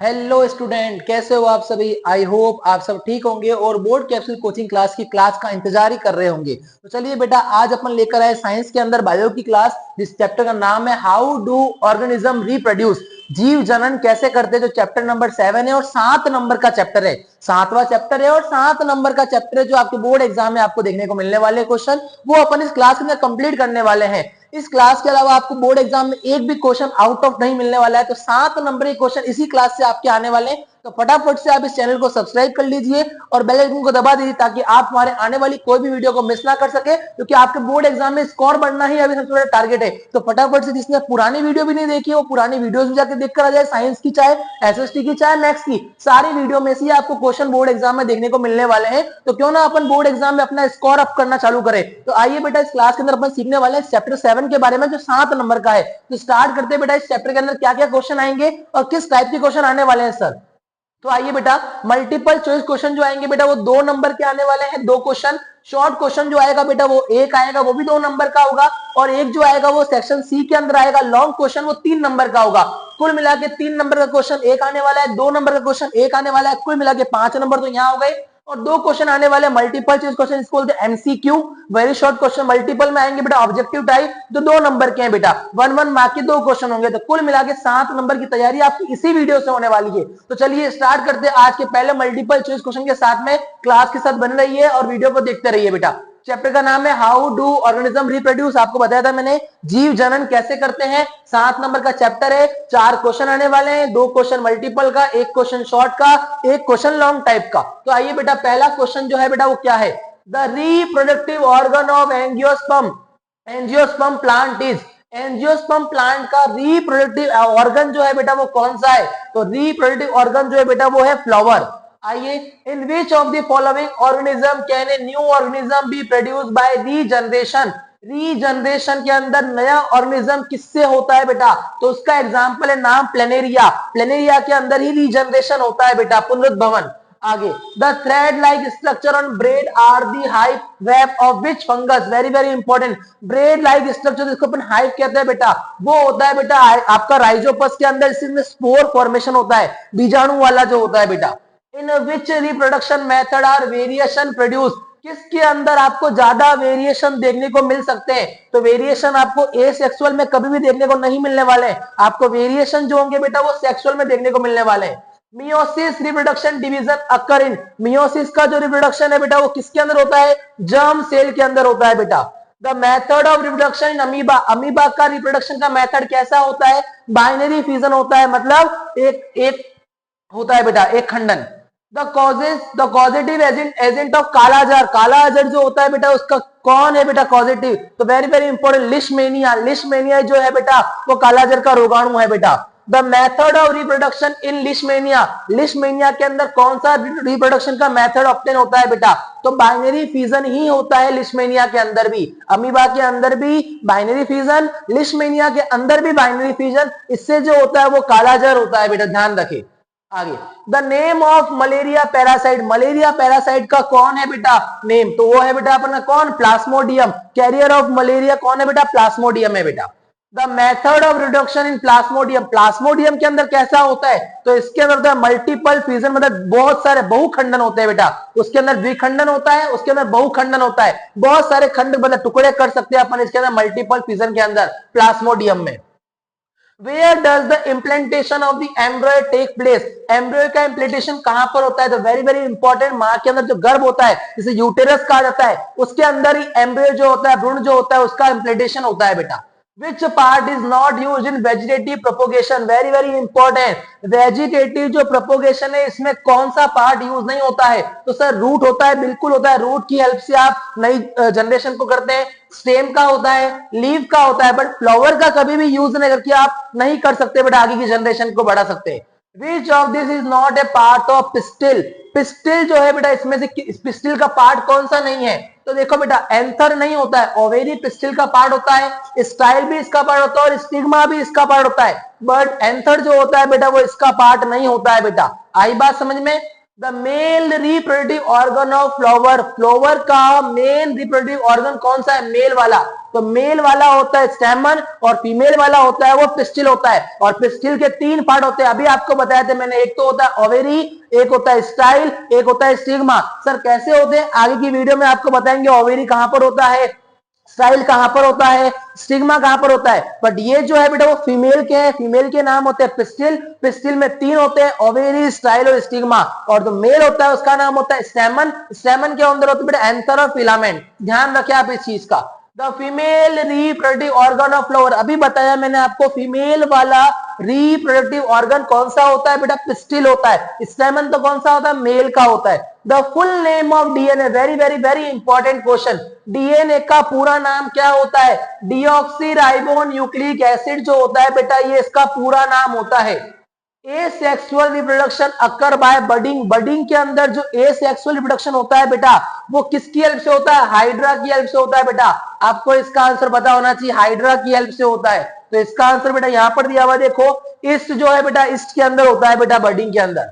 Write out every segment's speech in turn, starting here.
Hello student, कैसे हो आप सभी। आई होप आप सब ठीक होंगे और बोर्ड कैप्सूल कोचिंग क्लास की क्लास का इंतजार ही कर रहे होंगे। तो चलिए बेटा, आज अपन लेकर आए साइंस के अंदर बायो की क्लास, जिस चैप्टर का नाम है हाउ डू ऑर्गेनिज्म रिप्रोड्यूस, जीव जनन कैसे करते, जो चैप्टर नंबर 7 है और 7 नंबर का चैप्टर है। 7वां चैप्टर है और 7 नंबर का चैप्टर है, जो आपके बोर्ड एग्जाम में आपको देखने को मिलने वाले क्वेश्चन वो अपन इस क्लास के अंदर कंप्लीट करने वाले हैं। इस क्लास के अलावा आपको बोर्ड एग्जाम में एक भी क्वेश्चन आउट ऑफ नहीं मिलने वाला है। तो 7 नंबर के क्वेश्चन इसी क्लास से आपके आने वाले हैं। तो फटाफट से आप इस चैनल को सब्सक्राइब कर लीजिए और बेल आइकन को दबा दीजिए, ताकि आप हमारे आने वाली कोई भी वीडियो को मिस ना कर सके, क्योंकि आपके बोर्ड एग्जाम में स्कोर बढ़ना ही अभी सबसे बड़ा टारगेट है। तो फटाफट से जिसने पुरानी वीडियो भी नहीं देखी है, वो पुरानी वीडियोस भी जाकर देखकर आ जाए। साइंस की चाहे एसएसटी की चाहे मैथ्स की, सारी वीडियो में से आपको क्वेश्चन बोर्ड एग्जाम में देखने को मिलने वाले हैं। तो क्यों ना अपन बोर्ड एग्जाम में अपना स्कोर अप करना चालू करें। तो आइए बेटा, इस क्लास के अंदर अपन सीखने वाले हैं चैप्टर 7 के बारे में, जो 7 नंबर का है। तो स्टार्ट करते हैं बेटा, इस चैप्टर के अंदर क्या क्या क्वेश्चन आएंगे और किस टाइप के क्वेश्चन आने वाले हैं सर। तो आइए बेटा, मल्टीपल चॉइस क्वेश्चन जो आएंगे बेटा, वो 2 नंबर के आने वाले हैं, 2 क्वेश्चन। शॉर्ट क्वेश्चन जो आएगा बेटा, वो एक आएगा, वो भी 2 नंबर का होगा। और एक जो आएगा वो सेक्शन सी के अंदर आएगा, लॉन्ग क्वेश्चन, वो 3 नंबर का होगा। कुल मिला के 3 नंबर का क्वेश्चन एक आने वाला है, 2 नंबर का क्वेश्चन एक आने वाला है, कुल मिला के 5 नंबर तो यहाँ हो गए। और 2 क्वेश्चन आने वाले मल्टीपल चॉइस क्वेश्चन, इसको बोलते हैं MCQ, very short question. Multiple में आएंगे बेटा ऑब्जेक्टिव टाइप, जो 2 नंबर के हैं बेटा, 1 मार्क के 2 क्वेश्चन होंगे। तो कुल मिला के 7 नंबर की तैयारी आपकी इसी वीडियो से होने वाली है। तो चलिए स्टार्ट करते हैं आज के पहले मल्टीपल चॉइस क्वेश्चन के साथ में। क्लास के साथ बन रही है और वीडियो को देखते रहिए बेटा। चैप्टर का नाम है हाउ डू ऑर्गेनिज्म रिप्रोड्यूस। आपको बताया था मैंने, जीव जनन कैसे करते हैं। 7 नंबर का चैप्टर है, 4 क्वेश्चन आने वाले हैं, 2 क्वेश्चन मल्टीपल का, 1 क्वेश्चन शॉर्ट का, 1 क्वेश्चन लॉन्ग टाइप का। तो आइए बेटा, पहला क्वेश्चन जो है बेटा वो क्या है, the reproductive organ of angiosperm, angiosperm plant is, angiosperm plant का रिप्रोडक्टिव ऑर्गन जो है बेटा वो कौन सा है। तो रिप्रोडक्टिव ऑर्गन जो है बेटा वो है फ्लावर। आइए, in which of the following organism can a new organism be produced by regeneration. Regeneration के अंदर नया ऑर्गेनिज्म किससे होता है बेटा। तो उसका एग्जांपल है नाम प्लेनेरिया। प्लेनेरिया के अंदर ही रीजनरेशन होता है बेटा, पुनरुद्भवन। आगे, the thread like structure on bread are the hyphae web of which fungus. Very very important, bread like structure जिसको अपन हाइव कहते हैं बेटा, वो होता है बेटा आपका राइजोपस के अंदर। इसमें स्पोर फॉर्मेशन होता है, बीजाणु वाला जो होता है बेटा। In which reproduction method are variation produce, किसके अंदर आपको ज्यादा वेरिएशन देखने को मिल सकते हैं। तो वेरिएशन आपको एसेक्सुअल में कभी भी देखने को नहीं मिलने वाले हैं। आपको वेरिएशन जो होंगे बेटा वो सेक्सुअल में देखने को मिलने वाले हैं। मियोसिस रिप्रोडक्शन डिवीजन अकर इन, मियोसिस का जो रिप्रोडक्शन है बेटा वो किसके अंदर होता है, जर्म सेल के अंदर होता है बेटा। The method of reproduction in amoeba, amoeba का रिप्रोडक्शन का मेथड कैसा होता है, बाइनरी फ्यूजन होता है, मतलब एक होता है बेटा एक खंडन। The causes, the causative agent of kala-azar, kala-azar जो होता है बेटा उसका कौन है बेटा कॉजेटिव। तो वेरी वेरी इंपॉर्टेंट, लिशमेनिया, लिशमेनिया जो है बेटा वो कालाजार का रोगाणु है बेटा। The method of reproduction in लिशमेनिया, लिशमेनिया के अंदर कौन सा रिप्रोडक्शन का मेथड ऑब्टेन होता है बेटा। तो बाइनरी फ्यूजन ही होता है लिशमेनिया के अंदर भी, अमीबा के अंदर भी बाइनरी फ्यूजन, लिशमेनिया के अंदर भी बाइनरी फ्यूजन। इससे जो होता है वो कालाजार होता है बेटा, ध्यान रखें। आगे, the name of malaria parasite, malaria parasite का कौन है बेटा नेम। तो वो है बेटा अपना कौन, प्लाज्मोडियम। कैरियर ऑफ मलेरिया कौन है बेटा, प्लाज्मोडियम है बेटा। The method of reduction in Plasmodium, Plasmodium के अंदर कैसा होता है। तो इसके अंदर होता है मल्टीपल फ्यूजन, मतलब बहुत सारे बहुखंडन होते हैं बेटा। उसके अंदर द्विखंडन होता है, उसके अंदर बहुखंडन होता है, बहुत सारे खंड मतलब टुकड़े कर सकते हैं अपन इसके अंदर मल्टीपल फ्यूजन के अंदर प्लाज्मोडियम में। Where does the implantation of the embryo take place? Embryo का इम्प्लांटेशन कहां पर होता है। तो वेरी वेरी इंपॉर्टेंट, मां के अंदर जो गर्भ होता है जिसे यूटेरस कहा जाता है, उसके अंदर ही एम्ब्रियो जो होता है, भ्रूण जो होता है, उसका इम्प्लांटेशन होता है बेटा। Which part is not used in vegetative propagation? Very very important, vegetative जो प्रोपोगेशन है इसमें कौन सा पार्ट यूज नहीं होता है। तो सर रूट होता है, बिल्कुल होता है, रूट की हेल्प से आप नई जनरेशन को करते हैं। स्टेम का होता है, लीव का होता है, बट फ्लावर का कभी भी यूज नहीं करके आप नहीं कर सकते बेटा, आगे की जनरेशन को बढ़ा सकते हैं। Which of this is not a part of pistil? Pistil जो है बेटा इसमें से पिस्टिल का पार्ट कौन सा नहीं है। तो देखो बेटा, एंथर नहीं होता है, ओवेरी पिस्टिल का पार्ट होता है, स्टाइल भी इसका पार्ट होता है और स्टिग्मा भी इसका पार्ट होता है, बट एंथर जो होता है बेटा वो इसका पार्ट नहीं होता है बेटा। आई बात समझ में। The male reproductive organ of flower, flower का मेन रिप्रोडक्टिव ऑर्गन कौन सा है? मेल वाला। तो मेल वाला होता है स्टेमन और फीमेल वाला होता है वो पिस्टिल होता है। और पिस्टिल के 3 पार्ट होते हैं, अभी आपको बताया था मैंने, एक तो होता है ओवेरी, एक होता है स्टाइल, एक होता है स्टिग्मा। सर कैसे होते हैं? आगे की वीडियो में आपको बताएंगे ओवेरी कहां पर होता है, स्टाइल कहां पर होता है, स्टिग्मा कहां पर होता है। बट ये जो है बेटा वो फीमेल के हैं, फीमेल के नाम होते हैं पिस्टिल। पिस्टिल में 3 होते हैं, ओवेरी, स्टाइल और स्टिग्मा। और जो मेल होता है उसका नाम होता है स्टेमन। स्टेमन के अंदर होता है बेटा एंथर और फिलामेंट। ध्यान रखें आप इस चीज का। The female reproductive organ of flower, अभी बताया मैंने आपको फीमेल वाला रिप्रोडक्टिव ऑर्गन कौन सा होता है बेटा? पिस्टिल होता है। स्टेमन तो कौन सा होता है? मेल का होता है। The full name of DNA, very very very important question, DNA का पूरा नाम क्या होता है? डीऑक्सी राइबो न्यूक्लिक एसिड जो होता है बेटा ये इसका पूरा नाम होता है। Asexual reproduction occur by budding, budding के अंदर जो एसेक्सुअल रिप्रोडक्शन होता है बेटा वो किसकी हेल्प से होता है? हाइड्रा की हेल्प से होता है बेटा। आपको इसका आंसर पता होना चाहिए, हाइड्रा की हेल्प से होता है। तो इसका आंसर बेटा यहां पर दिया हुआ देखो, ईस्ट जो है बेटा ईस्ट के अंदर होता है बेटा, बडिंग के अंदर।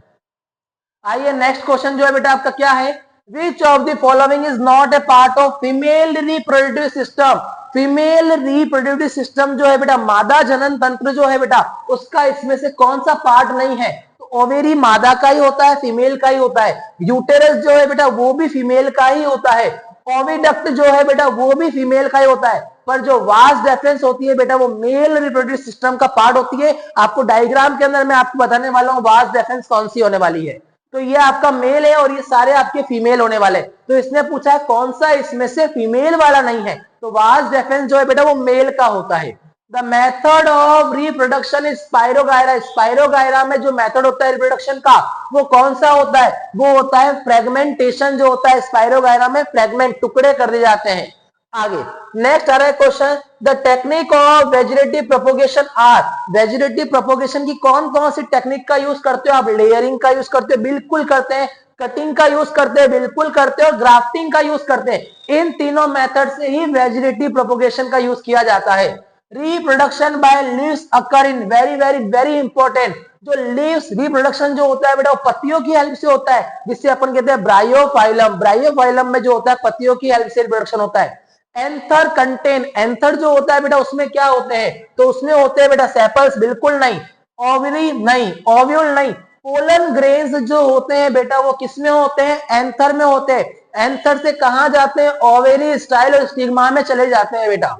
आइए नेक्स्ट क्वेश्चन जो है बेटा आपका क्या है? विच of the following is not a part of female reproductive system, female reproductive system जो है बेटा मादा जनन तंत्र जो है बेटा उसका इसमें से कौन सा पार्ट नहीं है? तो ओवेरी मादा का ही होता है, फीमेल का ही होता है। यूटेरस जो है बेटा वो भी फीमेल का ही होता है। ओविडक्ट जो है बेटा वो भी फीमेल का ही होता है। पर जो वास डेफरेंस होती है बेटा वो मेल रिप्रोडक्टिव सिस्टम का पार्ट होती है। आपको डायग्राम के अंदर मैं आपको बताने वाला हूं वास डेफरेंस कौन सी होने वाली है। तो ये आपका मेल है और ये सारे आपके फीमेल होने वाले। तो इसने पूछा है कौन सा इसमें से फीमेल वाला नहीं है? तो वास डेफरेंस जो है बेटा वो मेल का होता है। The method of reproduction is spirogyra, spirogyra में जो मेथड होता है रिप्रोडक्शन का वो कौन सा होता है? वो होता है फ्रेगमेंटेशन जो होता है स्पाइरोगायरा में, फ्रेगमेंट टुकड़े कर दिए जाते हैं। आगे नेक्स्ट आ रहा है question, the technique of vegetative propagation are, vegetative propagation की कौन कौन सी टेक्निक का यूज करते हो आप? लेयरिंग का यूज करते हो? बिल्कुल करते हैं। कटिंग का यूज करते हैं? बिल्कुल करते हो। ग्राफ्टिंग का यूज करते हैं। इन तीनों मेथड से ही वेजिटेटिव प्रोपोगेशन का यूज किया जाता है। Reproduction by leaves occur in, very very very important, जो लीव्स रिप्रोडक्शन जो होता है बेटा वो पत्तियों की हेल्प से होता है, जिससे अपन कहते हैं ब्रायोफाइलम। ब्रायोफाइलम में जो होता है पत्तियों की हेल्प से रिप्रोडक्शन होता है। एंथर कंटेन, एंथर जो होता है बेटा उसमें क्या होते हैं? तो उसमें होते हैं बेटा सेपल्स, बिल्कुल नहीं। ओवरी नहीं, ओव्यूल नहीं। पोलन ग्रेन्स जो होते हैं बेटा वो किसमें होते हैं? एंथर में होते हैं। एंथर से कहां जाते हैं? ओवेरी, स्टाइल और स्टिग्मा में चले जाते हैं बेटा।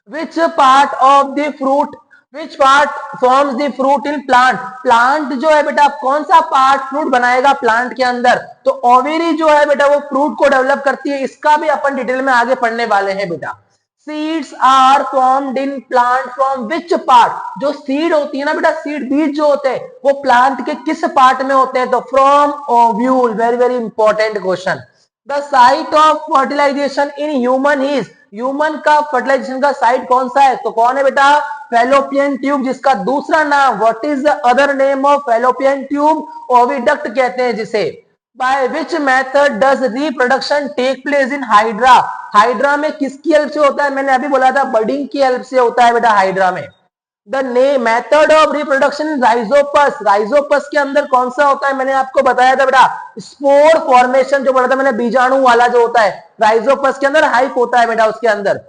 Which part of the fruit, which part forms the fruit in plant, plant जो है बेटा कौन सा पार्ट फ्रूट बनाएगा प्लांट के अंदर? तो ओवेरी जो है बेटा वो फ्रूट को डेवलप करती है। इसका भी अपन डिटेल में आगे पढ़ने वाले हैं बेटा। Seeds are formed in plant from which part, जो सीड होती है ना बेटा, सीड बीज जो होते हैं वो प्लांट के किस पार्ट में होते हैं? तो from ovule, very very important question. The site of fertilization in human is, human का फर्टिलाइजेशन का साइट कौन सा है? तो कौन है बेटा? फैलोपियन ट्यूब, जिसका दूसरा नाम what is the other name of fallopian tube? Oviduct कहते हैं जिसे। By which method does reproduction take place in hydra, hydra में किसकी हेल्प से होता है? मैंने अभी बोला था बडिंग की हेल्प से होता है बेटा हाइड्रा में। The method of reproduction in Rhizopus, Rhizopus के अंदर कौन सा होता है? मैंने आपको बताया था बेटा स्पोर फॉर्मेशन, जो बोला था मैंने बीजाणु वाला जो होता है राइजोपस के अंदर हाइप होता है बेटा उसके अंदर।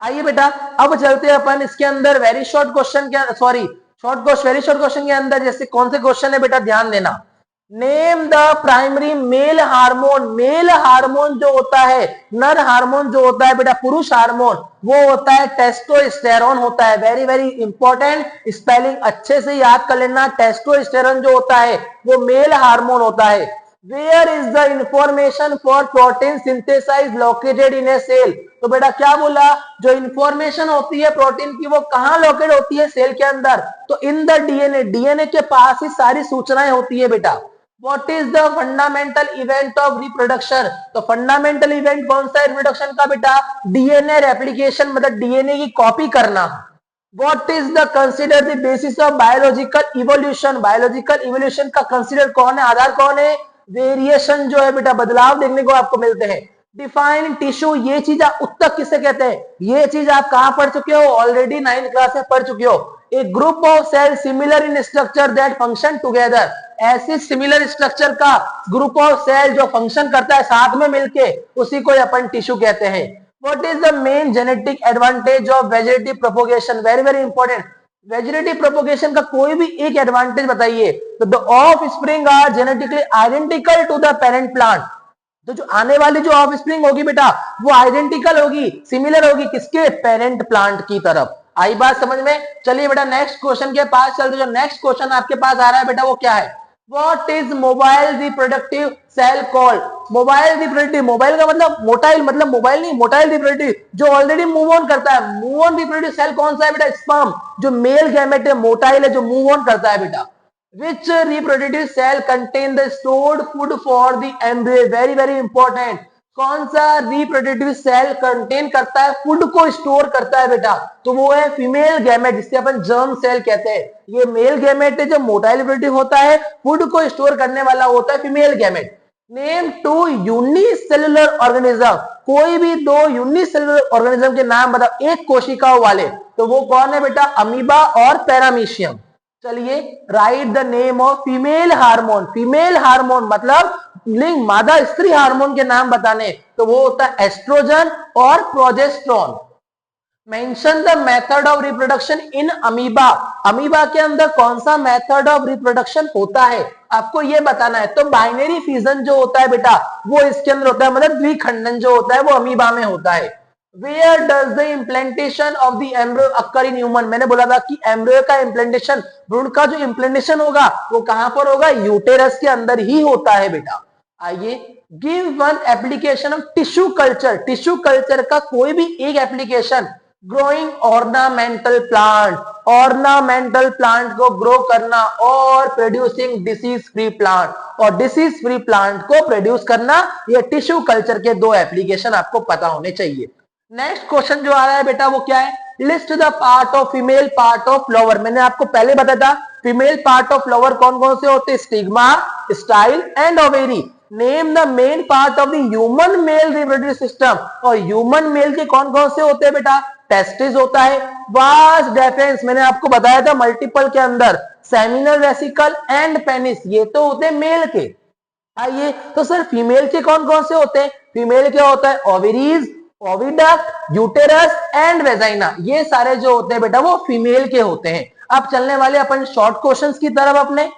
आइए बेटा अब चलते हैं अपन इसके अंदर वेरी शॉर्ट क्वेश्चन के, sorry short question, very short question के अंदर जैसे कौन से क्वेश्चन है बेटा ध्यान देना। Name the primary male hormone, male hormone जो होता है, नर हार्मोन जो होता है बेटा पुरुष हार्मोन वो होता है टेस्टोस्टेरोन होता है। वेरी वेरी इंपॉर्टेंट, स्पेलिंग अच्छे से याद कर लेना। टेस्टोस्टेरोन जो होता है वो मेल हार्मोन होता है। Where is the information for protein synthesise located in a cell, तो बेटा क्या बोला? जो इंफॉर्मेशन होती है प्रोटीन की वो कहां लोकेट होती है? सेल के अंदर। तो इन द डीएनए, डीएनए के पास ही सारी सूचनाएं होती है बेटा। What is the fundamental event of reproduction, तो फंडामेंटल इवेंट कौन सा है रिप्रोडक्शन का बेटा? डीएनए रेप्लिकेशन, मतलब डीएनए की कॉपी करना। What is the consider the basis of biological evolution, biological evolution का कंसिडर कौन है, आधार कौन है? वेरिएशन जो है बेटा बदलाव देखने को आपको मिलते हैं। डिफाइन टिश्यू, ये चीज आप उत्तक किसे कहते हैं? ये चीज आप कहां पढ़ चुके हो? ऑलरेडी 9th क्लास में पढ़ चुके हो। A group of cell similar in structure that function together, ऐसे सिमिलर स्ट्रक्चर का ग्रुप ऑफ सेल जो फंक्शन करता है साथ में मिलके, उसी को अपन टिश्यू कहते हैं। What is the main genetic advantage of vegetative propagation? Very very important. Vegetative propagation का कोई भी एक एडवांटेज बताइए। तो the offspring are genetically identical to the parent plant. तो जो आने वाली जो ऑफ स्प्रिंग होगी बेटा, वो आइडेंटिकल होगी, सिमिलर होगी किसके? पेरेंट प्लांट की तरफ। आई बात समझ में? चलिए बेटा नेक्स्ट क्वेश्चन के पास चलते। जो नेक्स्ट क्वेश्चन आपके पास आ रहा है बेटा, वो क्या है? What is mobile reproductive cell called? Mobile reproductive, mobile का मतलब मोटाइल, मतलब मोबाइल नहीं, मोटाइल रिप्रोडक्टिव, जो ऑलरेडी मूव ऑन करता है। मूव ऑन रिप्रोडक्टिव सेल कौन सा है बेटा? स्पर्म। जो मेल गैमेट है, मोटाइल है, जो मूव ऑन करता है बेटा। Which reproductive cell contain the stored food for the embryo? Very very important। कौन सा रिप्रोडक्टिव सेल कंटेन करता है, फूड को स्टोर करता है बेटा? तो वो है फीमेल गैमेट, जिससे अपन जर्म सेल कहते हैं। ये मेल गैमेट है जो मोटाइल रिप्रोडक्टिव होता है, फूड को स्टोर करने वाला होता है female gamete. Name two unicellular organism. कोई भी दो यूनिसेलुलर ऑर्गेनिज्म के नाम बताओ, एक कोशिकाओं वाले। तो वो कौन है बेटा? अमीबा और पैरामीशियम। चलिए, right the name of female hormone. Female hormone मतलब लिंग मादा स्त्री हार्मोन के नाम बताने, तो वो होता है एस्ट्रोजन और progesterone. Mention the method of reproduction in amoeba. Amoeba के अंदर कौन सा मेथड ऑफ रिप्रोडक्शन होता है, आपको ये बताना है। तो बाइनरी फिजन जो होता है बेटा, वो इसके अंदर होता है, मतलब द्विखंडन जो होता है वो अमीबा में होता है। Where does the implantation of the embryo occur in human? मैंने बोला था कि एम्ब्रियो का इम्प्लांटेशन, भ्रूण का जो इम्प्लांटेशन होगा वो कहां पर होगा? यूटेरस के अंदर ही होता है बेटा। आइए, give one application of tissue culture. Tissue culture का कोई भी एक application. Growing ornamental plant, ornamental plant को ग्रो करना, और प्रोड्यूसिंग डिसीज फ्री प्लांट, और डिसीज फ्री प्लांट को प्रोड्यूस करना। ये टिश्यू कल्चर के दो एप्लीकेशन आपको पता होने चाहिए। नेक्स्ट क्वेश्चन जो आ रहा है बेटा, वो क्या है? List the part of female part of flower. मैंने आपको पहले बताया था फीमेल पार्ट ऑफ फ्लावर कौन कौन से होते हैं? Stigma, style and ovary. Name the main part of the human male reproductive system. और ह्यूमन मेल के कौन कौन से होते हैं बेटा? टेस्टिस होता है, वास डेफरेंस मैंने आपको बताया था मल्टीपल के अंदर, सेमिनल वेसिकल एंड पेनिस, ये तो होते हैं मेल के। आइए, तो सर फीमेल के कौन कौन से होते हैं? फीमेल के होता है ovaries, oviduct, uterus and vagina. ये सारे जो होते हैं बेटा वो फीमेल के होते हैं। अब चलने वाले अपन शॉर्ट क्वेश्चंस की तरफ अपने।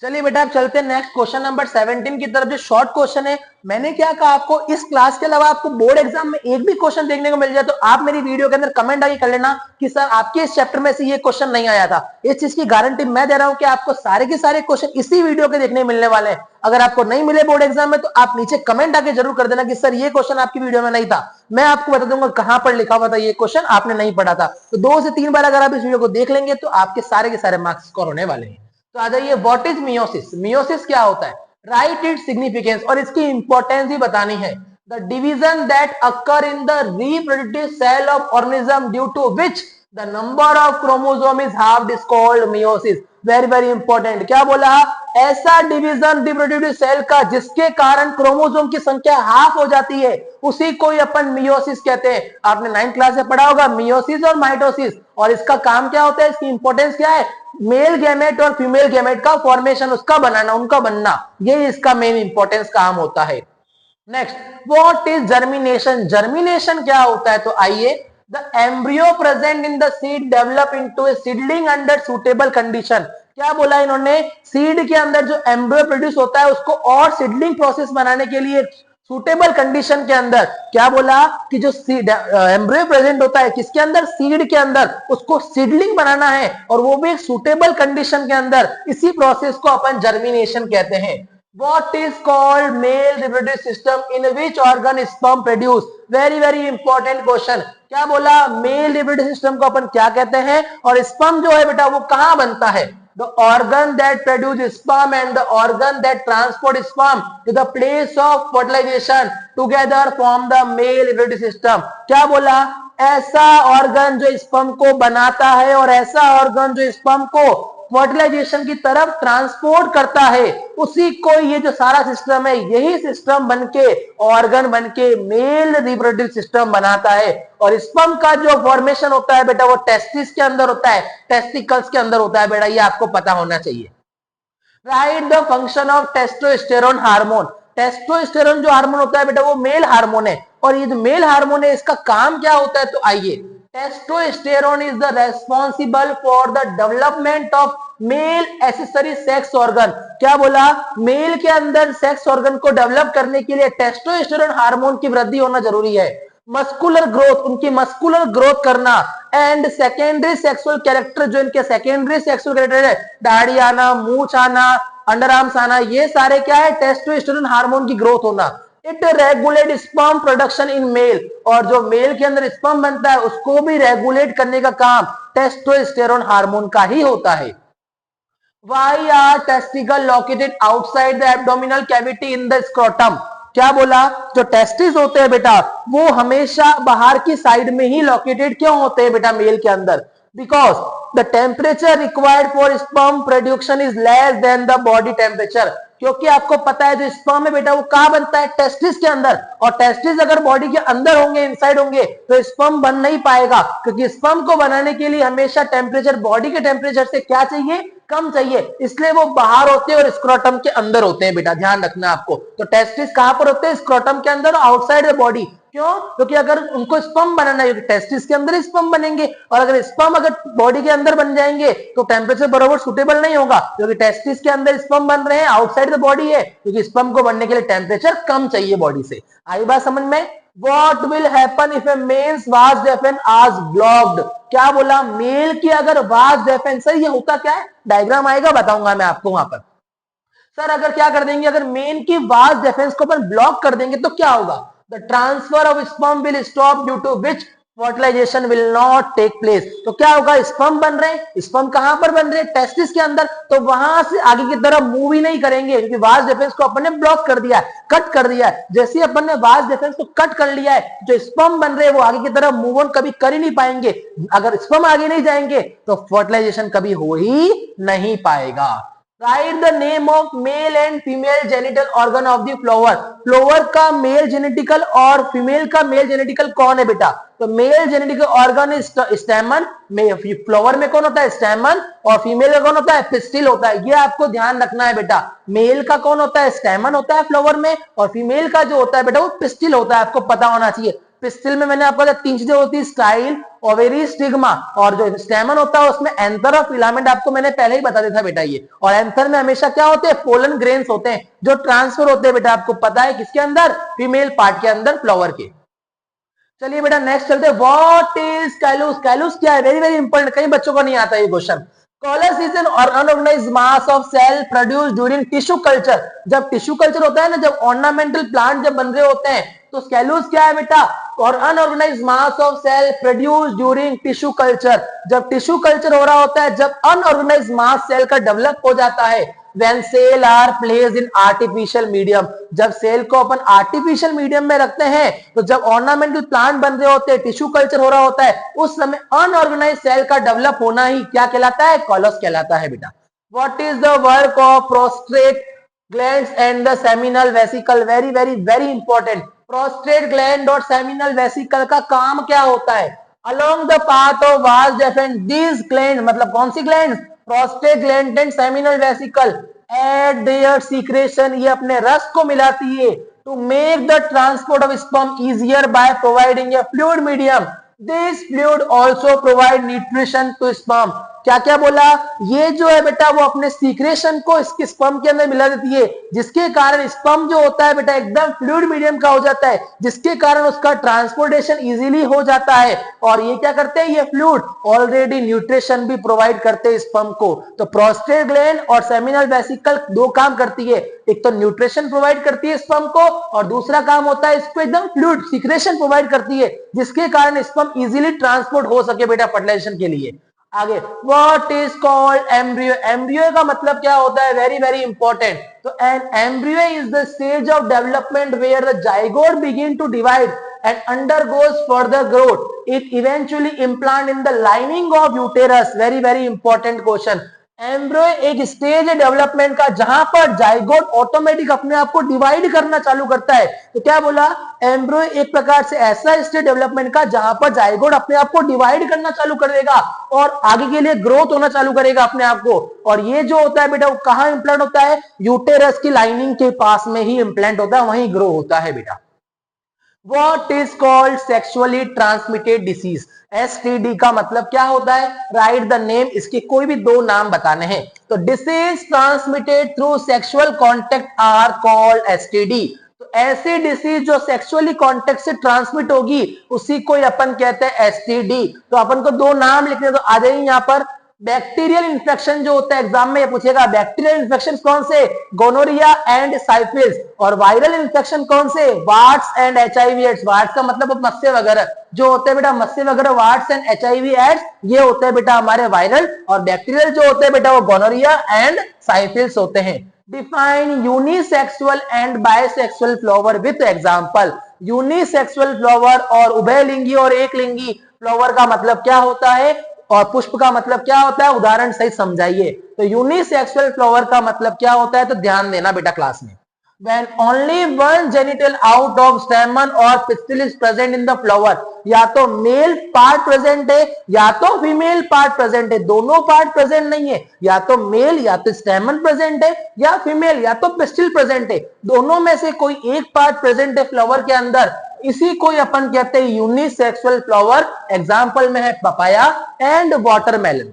चलिए बेटा अब चलते हैं नेक्स्ट क्वेश्चन नंबर 17 की तरफ, जो शॉर्ट क्वेश्चन है। मैंने क्या कहा आपको, इस क्लास के अलावा आपको बोर्ड एग्जाम में एक भी क्वेश्चन देखने को मिल जाए तो आप मेरी वीडियो के अंदर कमेंट आगे कर लेना कि सर आपके इस चैप्टर में से ये क्वेश्चन नहीं आया था। इस चीज की गारंटी मैं दे रहा हूं कि आपको सारे के सारे क्वेश्चन इसी वीडियो के देखने मिलने वाले हैं। अगर आपको नहीं मिले बोर्ड एग्जाम में तो आप नीचे कमेंट आके जरूर कर देना कि सर ये क्वेश्चन आपकी वीडियो में नहीं था। मैं आपको बता दूंगा कहां पर लिखा हुआ था ये क्वेश्चन, आपने नहीं पढ़ा था। तो 2 से 3 बार अगर आप इस वीडियो को देख लेंगे तो आपके सारे के सारे मार्क्स स्कोर होने वाले हैं। तो आ जाइए, व्हाट इज मियोसिस। मियोसिस क्या होता है? राइट इट सिग्निफिकेंस, और इसकी इंपॉर्टेंस भी बतानी है। The division that occur in the reproductive cell of organism due to which the number of chromosome is half is called meiosis. Very very important. क्या बोला? ऐसा डिवीजन रिप्रोडक्टिव सेल का जिसके कारण क्रोमोसोम की संख्या हाफ हो जाती है, उसी को ही अपन मियोसिस कहते हैं। आपने 9th क्लास में पढ़ा होगा मियोसिस और माइटोसिस। और इसका काम क्या होता है, इसकी इंपॉर्टेंस क्या है? मेल गैमेट और फीमेल गैमेट का फॉर्मेशन, उसका बनाना, उनका बनना, ये इसका मेन इंपॉर्टेंस काम होता है। Next, what is germination. Germination क्या होता है? तो आइए, the embryo present in the seed develop into A seedling under suitable condition. क्या बोला इन्होंने? सीड के अंदर जो एम्ब्रियो प्रोड्यूस होता है उसको और सीडलिंग प्रोसेस बनाने के लिए सुटेबल कंडीशन के अंदर, क्या बोला कि जो एम्ब्रियो प्रेजेंट होता है किसके अंदर? सीड के अंदर, उसको सीडलिंग बनाना है और वो भी एक सुटेबल कंडीशन के अंदर। इसी प्रोसेस को अपन जर्मिनेशन कहते हैं। What is called male reproductive system in which organ sperm produce? Very very important question। क्या बोला? मेल रिप्रोडक्टिव सिस्टम को अपन क्या कहते हैं, और स्पर्म जो है बेटा वो कहां बनता है? The organ that produce sperm and the organ that transport sperm to the place of fertilization together form the male reproductive system। क्या बोला? ऐसा ऑर्गन जो स्पर्म को बनाता है और ऐसा ऑर्गन जो स्पर्म को फर्टिलाइजेशन की तरफ ट्रांसपोर्ट करता है, उसी को ये जो सारा सिस्टम है, यही सिस्टम बनके ऑर्गन बनके मेल रिप्रोडक्टिव सिस्टम बनाता है। और स्पर्म का जो फॉर्मेशन होता है बेटा वो टेस्टिस के अंदर होता है, टेस्टिकल्स के अंदर होता है बेटा, ये आपको पता होना चाहिए। Right the function of testosterone hormone. Testosterone जो हार्मोन होता है बेटा वो मेल हार्मोन है, और ये जो मेल हार्मोन है इसका काम क्या होता है, तो आइए, testosterone is the responsible for the development of male accessory sex organ. क्या बोला, मेल के अंदर सेक्स ऑर्गन को डेवलप करने के लिए टेस्टोस्टेरोन हार्मोन की वृद्धि होना जरूरी है। मस्कुलर ग्रोथ, उनकी मस्कुलर ग्रोथ करना, एंड सेकेंडरी सेक्सुअल कैरेक्टर, जो इनके सेकेंडरी सेक्सुअल कैरेक्टर है, दाढ़ी आना, मूछ आना, अंडर आर्म्स आना, ये सारे क्या है, टेस्टोस्टेरोन हार्मोन की ग्रोथ होना। It regulate sperm production in male, और जो मेल के अंदर स्पर्म बनता है उसको भी रेगुलेट करने का काम टेस्टोस्टेरोन हार्मोन का ही होता है। Why are testicle located outside the abdominal cavity in the scrotum? क्या बोला, जो टेस्टिस होते हैं बेटा वो हमेशा बाहर की साइड में ही लोकेटेड क्यों होते हैं बेटा मेल के अंदर? Because the temperature required for sperm production is less than the body temperature. क्योंकि आपको पता है जो स्पर्म है बेटा वो कहां बनता है, टेस्टिस के अंदर, और टेस्टिस अगर बॉडी के अंदर होंगे, इनसाइड होंगे, तो स्पर्म बन नहीं पाएगा, क्योंकि स्पर्म को बनाने के लिए हमेशा टेम्परेचर बॉडी के टेम्परेचर से क्या चाहिए, कम चाहिए, इसलिए वो बाहर होते हैं और स्क्रोटम के अंदर होते हैं बेटा, ध्यान रखना आपको। तो टेस्टिस कहां पर होते हैं, स्क्रोटम के अंदर, आउटसाइड द बॉडी। क्यों, क्योंकि अगर उनको स्पर्म बनाना है, टेस्टिस के अंदर स्पर्म बनेंगे, और अगर स्पर्म अगर बॉडी के अंदर बन जाएंगे तो टेम्परेचर बराबर सुटेबल नहीं होगा, क्योंकि टेस्टिस के अंदर स्पर्म बन रहे हैं, आउटसाइड द बॉडी है, क्योंकि स्पर्म को बनने के लिए टेम्परेचर कम चाहिए बॉडी से। आई बात समझ में? What will happen if a male's vas deferens is blocked? क्या बोला, मेल की अगर vas deferens, सर ये होता क्या है, डायग्राम आएगा बताऊंगा मैं आपको वहां पर। सर अगर क्या कर देंगे, अगर मेन की vas deferens को अपन ब्लॉक कर देंगे तो क्या होगा, the transfer of sperm will stop due to which fertilization will not take place. तो क्या होगा, स्पर्म बन रहे हैं, स्पर्म कहां पर बन रहे हैं, टेस्टिस के अंदर, तो वहां से आगे की तरफ मूव ही नहीं करेंगे, क्योंकि वास डिफरेंस को अपन ने ब्लॉक कर दिया है, कट कर दिया है। जैसे अपन ने वास डिफरेंस को कट कर लिया है, जो स्पर्म बन रहे हैं वो आगे की तरफ मूव ऑन कभी कर ही नहीं पाएंगे। अगर स्पर्म आगे नहीं जाएंगे तो फर्टिलाइजेशन कभी हो ही नहीं पाएगा। Write the name of male and female genital organ of the flower. Flower का मेल जेनेटिकल और फीमेल का मेल जेनेटिकल कौन है बेटा, तो male genetical organ is stamen, flower में कौन होता है, स्टैमन, और फीमेल का कौन होता है, पिस्टिल होता है। ये आपको ध्यान रखना है बेटा, मेल का कौन होता है, स्टैमन होता है फ्लावर में, और फीमेल का जो होता है बेटा वो पिस्टिल होता है, आपको पता होना चाहिए। पिस्टिल में मैंने आपको तीन चीजें होती है, स्टाइल, ओवेरी, स्टिग्मा, और जो स्टेमन होता है उसमें एंथर और फिलामेंट, आपको मैंने पहले ही बता दिया था बेटा ये। और एंथर में हमेशा क्या होते हैं, पोलन ग्रेन्स होते हैं, जो ट्रांसफर होते हैं बेटा, आपको पता है किसके अंदर, फीमेल पार्ट के अंदर, फ्लावर के। चलिए बेटा नेक्स्ट चलते हैं, व्हाट इज कैलूस। कैलूस क्या है, वेरी वेरी इंपॉर्टेंट, कई बच्चों को नहीं आता ये question. Callus is an unorganized mass of cell produce during tissue culture. जब टिश्यू कल्चर होता है ना, जब ऑर्नामेंटल प्लांट जब बन रहे होते हैं, तो कैलूस क्या है बेटा, और unorganized mass of cell produce during tissue culture. जब टिश्यू कल्चर हो रहा होता है, जब अनऑर्गेनाइज्ड मास सेल का डेवलप हो जाता है, when cell are placed in artificial medium, जब सेल को अपन आर्टिफिशियल मीडियम में रखते हैं, तो जब ऑर्नामेंटल प्लांट बन रहे होते हैं, टिश्यू कल्चर हो रहा होता है, उस समय अनऑर्गेनाइज्ड सेल का डेवलप होना ही क्या कहलाता है, कॉलस कहलाता है बेटा। What is the work of prostate glands and the seminal vesicle. Very very very important, prostate gland और सेमिनल वेसिकल का काम क्या होता है, along the path of vas different these gland, मतलब कौन सी gland, prostate gland and seminal vesicle at their secretion, ये अपने रस को मिलाती है, to make the transport of sperm easier by providing a fluid medium. This fluid also provide nutrition to sperm. क्या क्या बोला, ये जो है बेटा वो अपने सीक्रेशन को इसके स्पर्म के अंदर मिला देती है, जिसके कारण स्पर्म जो होता है बेटा एकदम फ्लूइड मीडियम का हो जाता है, जिसके कारण उसका ट्रांसपोर्टेशन इजीली हो जाता है। और ये क्या करते हैं, ये फ्लूइड ऑलरेडी न्यूट्रिशन भी प्रोवाइड करते हैं स्पर्म को। तो प्रोस्टेट ग्लैंड और सेमिनल वेसिकल दो काम करती है, एक तो न्यूट्रिशन प्रोवाइड करती है स्पर्म को, और दूसरा काम होता है इसको एकदम फ्लूइड सीक्रेशन प्रोवाइड करती है, जिसके कारण स्पर्म इजीली ट्रांसपोर्ट हो सके बेटा फर्टिलाइजेशन के लिए। आगे, what is called embryo. Embryo का मतलब क्या होता है, वेरी वेरी इंपॉर्टेंट। तो an embryo is the stage of development where the zygote begin to divide and undergoes further growth. It eventually implant in the lining of uterus. Very very important question. Embryo एक stage है development का जहां पर zygote automatic अपने आप को divide करना चालू करता है। तो क्या बोला, एम्ब्रियो एक प्रकार से ऐसा स्टेज डेवलपमेंट का जहां पर जाइगोट अपने आप को डिवाइड करना चालू कर देगा और आगे के लिए ग्रोथ होना चालू करेगा अपने आप को। और ये जो होता है बेटा वो कहां इंप्लांट होता है, यूटेरस की लाइनिंग के पास में ही इंप्लांट होता है, वहीं ग्रो होता है बेटा। What is called sexually transmitted disease? STD का मतलब क्या होता है, राइट द नेम, इसके कोई भी दो नाम बताने हैं। तो disease transmitted through sexual contact are called STD। तो ऐसी डिसीज जो सेक्सुअली कॉन्टेक्ट से ट्रांसमिट होगी उसी को अपन कहते हैं STD। तो अपन को दो नाम लिखने, तो आ जाइए यहाँ पर। बैक्टीरियल इन्फेक्शन जो होता है एग्जाम में ये पूछेगा, बैक्टीरियल इन्फेक्शन कौन से, गोनोरिया एंड साइफिलिस। और वायरल इन्फेक्शन कौन से, warts and HIV AIDS. Warts का मतलब मत्स्य वगैरह जो होते हैं बेटा, मत्स्य वगैरह वार्ड्स एंड HIV एड्स, ये होते हैं बेटा हमारे वायरल। और बैक्टीरियल जो होते हैं बेटा वो गोनोरिया एंड साइफिलिस होते हैं। Define unisexual and bisexual flower with example. Unisexual flower और उभयलिंगी और एक लिंगी फ्लावर का मतलब क्या होता है और पुष्प का मतलब क्या होता है, उदाहरण सही समझाइए। तो यूनिसेक्सुअल फ्लावर का मतलब क्या होता है, तो ध्यान देना बेटा क्लास में। When only one genital out of stamen or pistil is present in the flower, या तो मेल पार्ट प्रेजेंट है या तो फीमेल पार्ट प्रेजेंट है, दोनों पार्ट प्रेजेंट नहीं है, या तो मेल या तो स्टेमन प्रेजेंट है या फीमेल या तो पिस्टिल प्रेजेंट है, दोनों में से कोई एक पार्ट प्रेजेंट है फ्लावर के अंदर, इसी को अपन कहते हैं यूनिसेक्सुअल फ्लावर। एग्जांपल में है papaya and watermelon.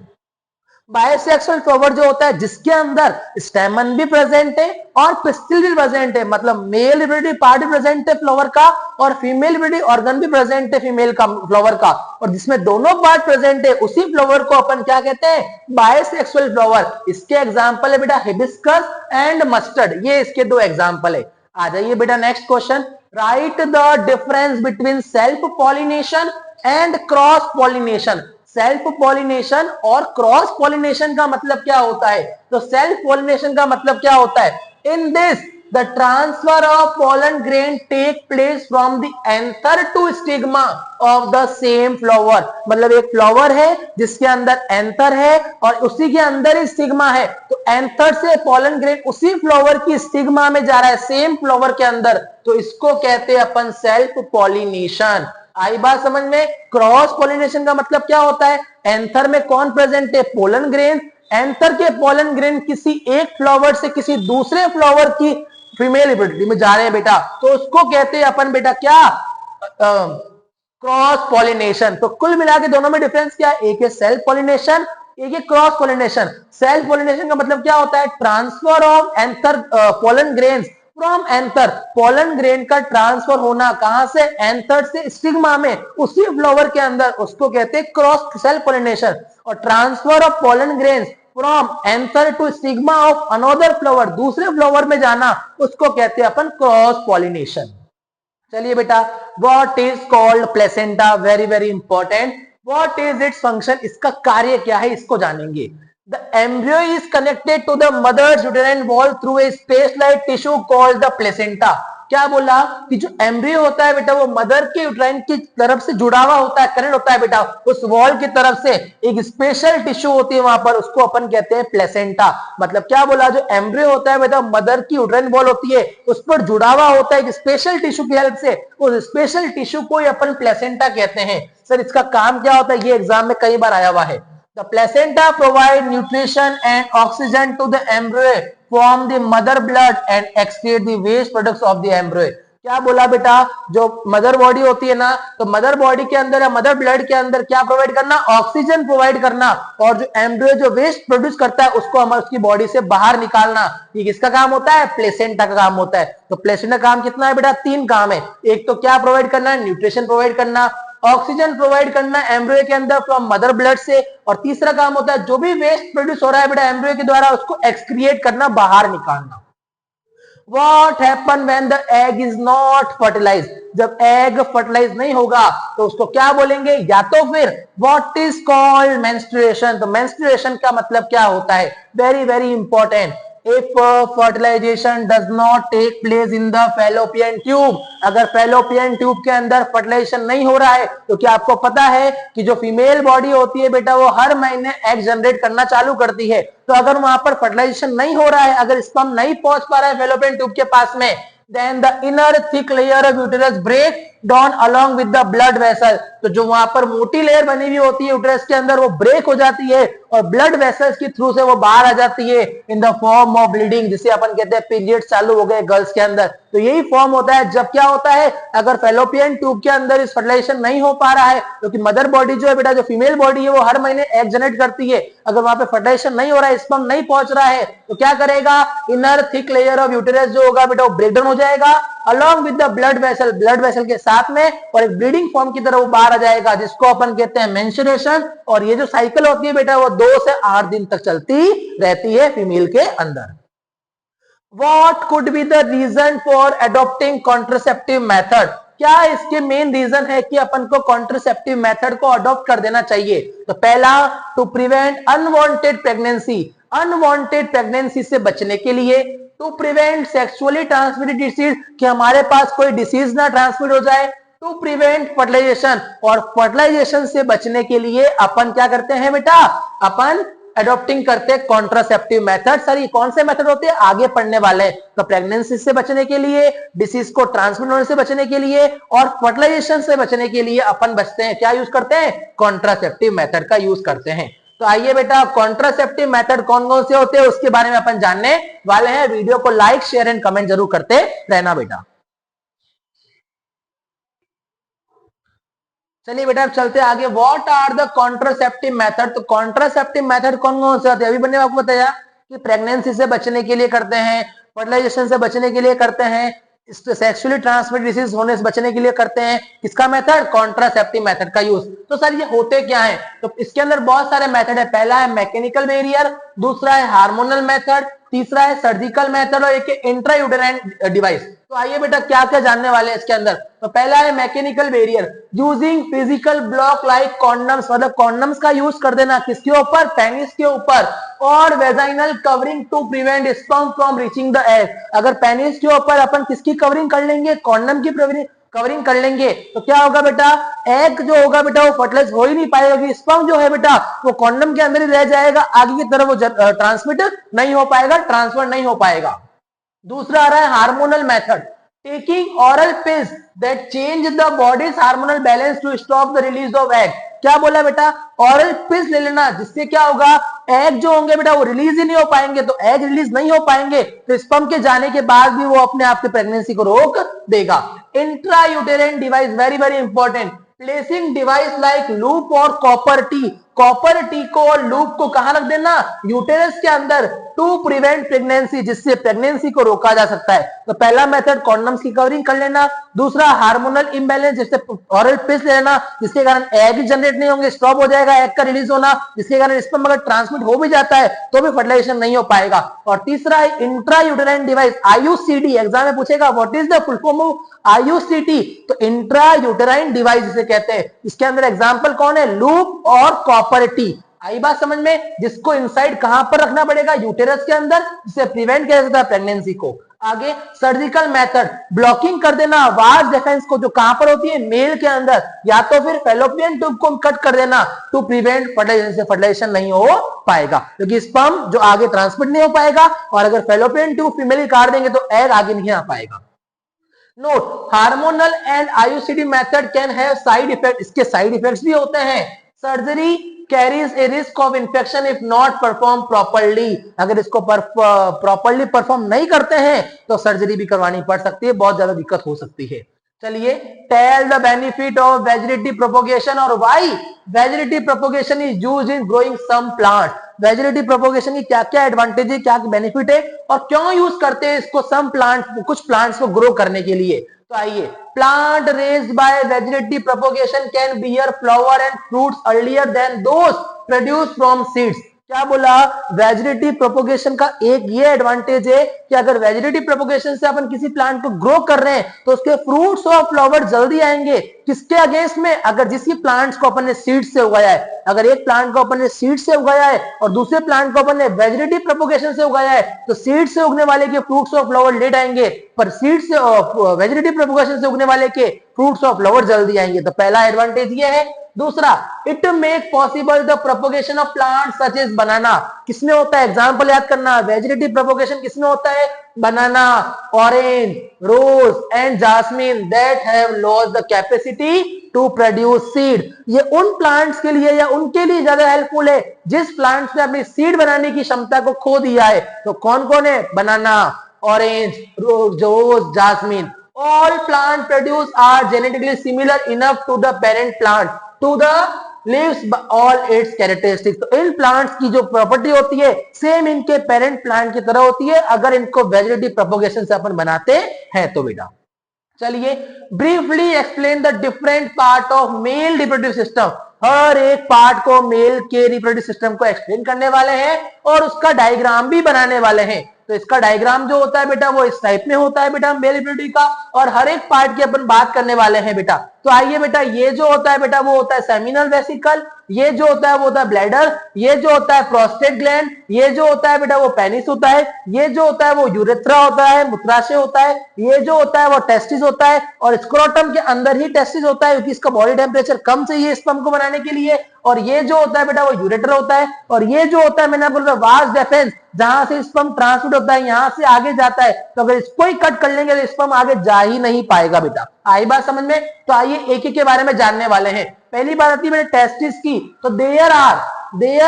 Bisexual flower जो होता है जिसके अंदर स्टेमन भी प्रेजेंट है और पिस्टिल भी प्रेजेंट है, मतलब मेल रिप्रोडक्टिव पार्ट भी प्रेजेंट है फ्लावर का और फीमेल रिप्रोडक्टिव ऑर्गन भी प्रेजेंट है फीमेल का फ्लावर का, और जिसमें दोनों पार्ट प्रेजेंट है उसी फ्लावर को अपन क्या कहते हैं, बायसेक्सुअल फ्लावर। इसके एग्जांपल है बेटा हिबिस्कस एंड मस्टर्ड, ये इसके दो एग्जांपल है। आ जाइए बेटा next question. Right the difference between self pollination and cross pollination. Self pollination और क्रॉस पॉलिनेशन का मतलब क्या होता है, तो सेल्फ पॉलिनेशन का मतलब क्या होता है, in this the transfer of pollen grain take place from the anther to stigma of the same flower. मतलब एक फ्लावर है जिसके अंदर एंथर है और उसी के अंदर ही स्टिग्मा है, तो एंथर से पोलन ग्रेन उसी फ्लावर की स्टिग्मा में जा रहा है सेम फ्लावर के अंदर, तो इसको कहते हैं अपन सेल्फ पॉलिनेशन। आई बात समझ में। क्रॉस पॉलिनेशन का मतलब क्या होता है, एंथर में कौन प्रेजेंट है, पोलन ग्रेन, एंथर के पोलन ग्रेन किसी एक फ्लावर से किसी दूसरे फ्लावर की फीमेल रिप्रोडक्टिव में जा रहे हैं बेटा, तो उसको कहते हैं अपन बेटा क्या, क्रॉस पॉलिनेशन। तो कुल मिला के दोनों में डिफरेंस क्या है, एक है सेल्फ पॉलिनेशन, एक है क्रॉस पॉलिनेशन। सेल्फ पॉलिनेशन का मतलब क्या होता है, transfer of anther pollen grains from anther, pollen grain का ट्रांसफर होना कहां से, एंथर से स्टिग्मा में उसी फ्लावर के अंदर, उसको कहते हैं क्रॉस सेल्फ पॉलिनेशन। और transfer of pollen grains from anther to stigma of another flower, दूसरे फ्लावर में जाना, उसको कहते हैं अपन क्रॉस पॉलिनेशन। चलिए बेटा, what is called placenta, very very important. What is its function, इसका कार्य क्या है इसको जानेंगे। The embryo is connected to the mother's uterine wall through a space-like tissue called the placenta। क्या बोला कि जो एम्ब्रियो होता है बेटा वो मदर के यूट्राइन की तरफ से जुड़ा हुआ होता है, कनेक्ट होता है बेटा उस वॉल की तरफ से, एक स्पेशल टिश्यू होती है वहां पर, उसको अपन कहते हैं प्लेसेंटा। मतलब क्या बोला, जो एम्ब्रियो होता है बेटा मदर की यूट्राइन वॉल होती है उस पर जुड़ा हुआ होता है एक स्पेशल टिश्यू की हेल्प से, उस स्पेशल टिश्यू को अपन प्लेसेंटा कहते हैं। सर इसका काम क्या होता है, ये एग्जाम में कई बार आया हुआ है। The placenta provide nutrition and oxygen to the embryo from the mother blood and excrete the waste products of the embryo। क्या बोला बेटा, जो मदर बॉडी होती है ना, तो मदर बॉडी के अंदर या मदर ब्लड के अंदर क्या प्रोवाइड करना, ऑक्सीजन प्रोवाइड करना, और जो एम्ब्रियो जो वेस्ट प्रोड्यूस करता है उसको हम उसकी बॉडी से बाहर निकालना, ये किसका काम होता है, प्लेसेंटा का काम होता है। तो प्लेसेंटा काम कितना है बेटा, तीन काम है। एक तो क्या प्रोवाइड करना है, न्यूट्रिशन प्रोवाइड करना, ऑक्सीजन प्रोवाइड करना एम्ब्रियो के अंदर फ्रॉम मदर ब्लड से, और तीसरा काम होता है जो भी वेस्ट प्रोड्यूस हो रहा है बेटा एम्ब्रियो के द्वारा उसको एक्सक्रिएट करना, बाहर निकालना। What happen when the egg is not fertilized? जब एग फर्टिलाइज नहीं होगा तो उसको क्या बोलेंगे, या तो फिर what is called menstruation। तो menstruation का मतलब क्या होता है, very very important. If fertilization does not take place in the fallopian tube, अगर फैलोपियन ट्यूब के अंदर फर्टिलाइजेशन नहीं हो रहा है, तो क्या आपको पता है कि जो फीमेल बॉडी होती है बेटा वो हर महीने एग जनरेट करना चालू करती है। तो अगर वहां पर फर्टिलाइजेशन नहीं हो रहा है, अगर स्पर्म नहीं पहुंच पा रहा है फैलोपियन ट्यूब के पास में, then the inner thick layer of uterus break down along with the blood vessel, तो जो वहां पर मोटी लेयर बनी हुई होती है यूटरस के अंदर वो ब्रेक हो जाती है और ब्लड वेसल्स के थ्रू से वो बाहर आ जाती है in the form of bleeding, जिसे अपन कहते हैं पीरियड चालू हो गए गर्ल्स के अंदर। तो यही फॉर्म होता है जब क्या होता है, अगर फैलोपियन ट्यूब के अंदर इस फर्टिलाइजेशन नहीं हो पा रहा है, क्योंकि मदर बॉडी जो है बेटा, जो फीमेल बॉडी है वो हर महीने एग जनरेट करती है, अगर वहां पे फर्टिलाइजेशन नहीं हो रहा है, स्पर्म नहीं पहुंच रहा है, तो क्या करेगा, inner thick layer of uterus जो होगा बेटा वो ब्रेकडाउन हो जाएगा along with the blood vessel, blood vessel के साथ में, और एक ब्लीडिंग फॉर्म की तरह वो बाहर आ जाएगा, जिसको अपन कहते हैं मेंस्ट्रुएशन। और ये जो साइकिल होती है बेटा वो 2 से 8 दिन तक चलती रहती है फीमेल के अंदर। What could be the reason for adopting contraceptive method? क्या इसके मेन रीजन है कि अपन को कॉन्ट्रासेप्टिव मेथड को अडॉप्ट कर देना चाहिए? तो पहला, to prevent unwanted pregnancy, unwanted pregnancy से बचने के लिए, to prevent sexually transmitted disease, कि हमारे पास कोई डिसीज ना ट्रांसमिट हो जाए, टू प्रिवेंट फर्टिलाइजेशन, और फर्टिलाइजेशन से बचने के लिए अपन क्या करते हैं बेटा, अपन एडॉप्टिंग करते हैं कॉन्ट्रासेप्टिव मेथड। सर ये कौन से मेथड होते हैं, आगे पढ़ने वाले। तो प्रेगनेंसी से बचने के लिए, डिसीज को ट्रांसमिट होने से बचने के लिए, और फर्टिलाइजेशन से बचने के लिए अपन बचते हैं, क्या यूज करते हैं, कॉन्ट्रासेप्टिव मेथड का यूज करते हैं। तो आइए बेटा, कॉन्ट्रासेप्टिव मेथड कौन कौन से होते हैं उसके बारे में अपन जानने वाले हैं। वीडियो को लाइक, शेयर एंड कमेंट जरूर करते रहना बेटा। चलिए बेटा अब चलते हैं आगे। What are the contraceptive method, तो कॉन्ट्रासेप्टिव मेथड कौन कौन से होते हैं, अभी मैंने आपको बताया कि प्रेगनेंसी से बचने के लिए करते हैं, फर्टिलाइजेशन से बचने के लिए करते हैं, सेक्सुअली ट्रांसमिटेड डिसीज होने से बचने के लिए करते हैं, किसका मेथड, कॉन्ट्रासेप्टिव मेथड का यूज। तो सर ये होते क्या है, तो इसके अंदर बहुत सारे मेथड है। पहला है मैकेनिकल बैरियर, दूसरा है हार्मोनल मेथड, तीसरा है सर्जिकल मेथड, और एक है इंट्रायूटेराइन डिवाइस। तो आइए बेटा क्या क्या जानने वाले हैं इसके अंदर। तो पहला है mechanical barrier, using physical block like condoms, मतलब कॉन्डम्स का यूज कर देना किसके ऊपर, पेनिस के ऊपर, और vaginal covering to prevent sperm from reaching the egg. अगर पेनिस के ऊपर अपन किसकी कवरिंग कर लेंगे, कॉन्डम की कवरिंग कर लेंगे, तो क्या होगा बेटा, एग जो होगा बेटा वो फर्टिलाइज हो ही नहीं पाएगा, स्पर्म जो है बेटा वो कॉन्डम के अंदर ही रह जाएगा, आगे की तरफ वो ट्रांसमिट नहीं हो पाएगा, ट्रांसफर नहीं हो पाएगा। दूसरा आ रहा है hormonal method, taking oral pills that change the body's hormonal balance to stop the release of egg. क्या बोला बेटा, ऑरल पिल्स ले लेना, जिससे क्या होगा, एग जो होंगे बेटा वो रिलीज ही नहीं हो पाएंगे, तो एग रिलीज नहीं हो पाएंगे तो स्पर्म के जाने के बाद भी वो अपने आप की प्रेगनेंसी को रोक देगा। Intrauterine device, very very important, placing device like loop और कॉपर टी, कॉपर टी को और लूप को कहां रख देना, यूटेरस के अंदर, टू प्रिवेंट प्रेगनेंसी, जिससे प्रेगनेंसी को रोका जा सकता है। तो पहला मेथड कॉन्डम्स की कवरिंग कर लेना, दूसरा हार्मोनल इंबैलेंस, जिससे ऑरल पिल्स ले लेना, जिसके कारण एग जनरेट नहीं होंगे, स्टॉप हो जाएगा एग का रिलीज होना, जिसके कारण स्पर्म अगर ट्रांसमिट हो भी जाता है तो भी फर्टिलाइजेशन नहीं हो पाएगा। और तीसरा है इंट्रायूटेराइन डिवाइस, आईयूसीडी, एग्जाम में पूछेगा what is the full form of IUCT, तो इंट्रायूटेराइन डिवाइस जिसे कहते हैं। इसके अंदर एग्जांपल कौन है, लूप और कॉपर टी। आई बात समझ में, जिसको इनसाइड कहां पर रखना पड़ेगा, यूटेरस के अंदर, जिससे प्रिवेंट किया जाता है प्रेगनेंसी को। आगे सर्जिकल मेथड, ब्लॉकिंग कर देना वाज डिफेंस को, जो कहां पर होती है, मेल के अंदर, या तो फिर फैलोपियन ट्यूब को कट कर देना टू प्रिवेंट फर्टिलाइजेशन, से फर्टिलाइजेशन नहीं हो पाएगा, क्योंकि स्पर्म जो आगे ट्रांसमिट नहीं हो पाएगा, और अगर फैलोपियन ट्यूब फीमेल काट देंगे तो एग आगे नहीं आ पाएगा। Note, hormonal and IUCD method can have side effect, इसके साइड इफेक्ट्स भी होते हैं। Surgery carries A risk of infection if not perform properly, अगर इसको प्रॉपर्ली परफॉर्म नहीं करते हैं तो सर्जरी भी करवानी पड़ सकती है, बहुत ज्यादा दिक्कत हो सकती है। चलिए, tell the benefit of vegetative propagation और why vegetative propagation is used in growing some plant. Vegetative propagation की क्या क्या एडवांटेज है, क्या बेनिफिट है, और क्यों यूज करते हैं इसको सम प्लांट, कुछ प्लांट्स को ग्रो करने के लिए। तो आइए, plant raised by vegetative propagation can bear flower and fruits earlier than those produced from seeds. क्या बोला, वेजिटेटिव प्रोपोगेशन का एक ये एडवांटेज है कि अगर वेजिटेटिव प्रोपोगेशन से अपन किसी प्लांट को ग्रो कर रहे हैं तो उसके फ्रूट्स और फ्लावर जल्दी आएंगे। किसके अगेंस्ट में, अगर जिस प्लांट्स को अपन ने सीड से उगाया है, अगर एक प्लांट को अपन ने सीड से उगाया है और दूसरे प्लांट को अपन ने वेजिटेटिव प्रोपोगेशन से उगाया है, तो सीड से उगने वाले के फ्रूट्स और फ्लावर लेट आएंगे, पर सीड से वेजिटेटिव प्रोपोगेशन से उगने वाले के फ्रूट्स और फ्लावर जल्दी आएंगे। तो पहला एडवांटेज ये है। दूसरा, it make possible the propagation of plant such as banana. किसमें होता है, एग्जांपल याद करना, वेजिटेटिव प्रोपोगेशन किसमें होता है, banana, orange, rose and jasmine that have lost the capacity to produce seed. ये उन प्लांट्स के लिए या उनके लिए ज्यादा हेल्पफुल है जिस प्लांट्स ने अपनी सीड बनाने की क्षमता को खो दिया है। तो कौन कौन है, banana, orange, rose, jasmine. All plant produce are genetically similar enough to the parent plant to the leaves all its characteristics। तो इन प्लांट्स की जो प्रॉपर्टी होती है सेम इनके पेरेंट प्लांट की तरह होती है अगर इनको वेजिटेटिव प्रोपोगेशन से अपन बनाते हैं तो बेटा। चलिए briefly explain the different part of male reproductive system. हर एक पार्ट को मेल के रिप्रोडक्टिव सिस्टम को एक्सप्लेन करने वाले हैं और उसका डायग्राम भी बनाने वाले हैं। तो इसका डायग्राम जो होता है बेटा वो इस टाइप में होता है बेटा मेल रिप्रोडक्टिव का, और हर एक पार्ट की अपन बात करने वाले हैं बेटा। तो आइए बेटा, ये जो होता है बेटा वो होता है सेमिनल वेसिकल, ये जो होता है वो होता है ब्लैडर, ये जो होता है प्रोस्टेट ग्लैंड, ये जो होता है बेटा वो पेनिस होता है, ये जो होता है वो यूरेथ्रा होता है, मूत्राशय होता है, ये जो होता है वो टेस्टिस होता है, और स्क्रोटम के अंदर ही टेस्टिस होता है क्योंकि इसका बॉडी टेम्परेचर कम चाहिए स्पर्म को बनाने के लिए, और ये जो होता है बेटा वो यूरेटर होता है, और ये जो होता है मैंने आपको बोला वास डेफेंस, जहां से स्पर्म ट्रांसमिट होता है यहां से आगे जाता है। तो अगर इसको ही कट कर लेंगे तो स्पर्म आगे जा ही नहीं पाएगा बेटा। आई बात समझ में? तो आइए एक एक के बारे में जानने वाले हैं। पहली बात आती है मेरे टेस्टिस की। तो there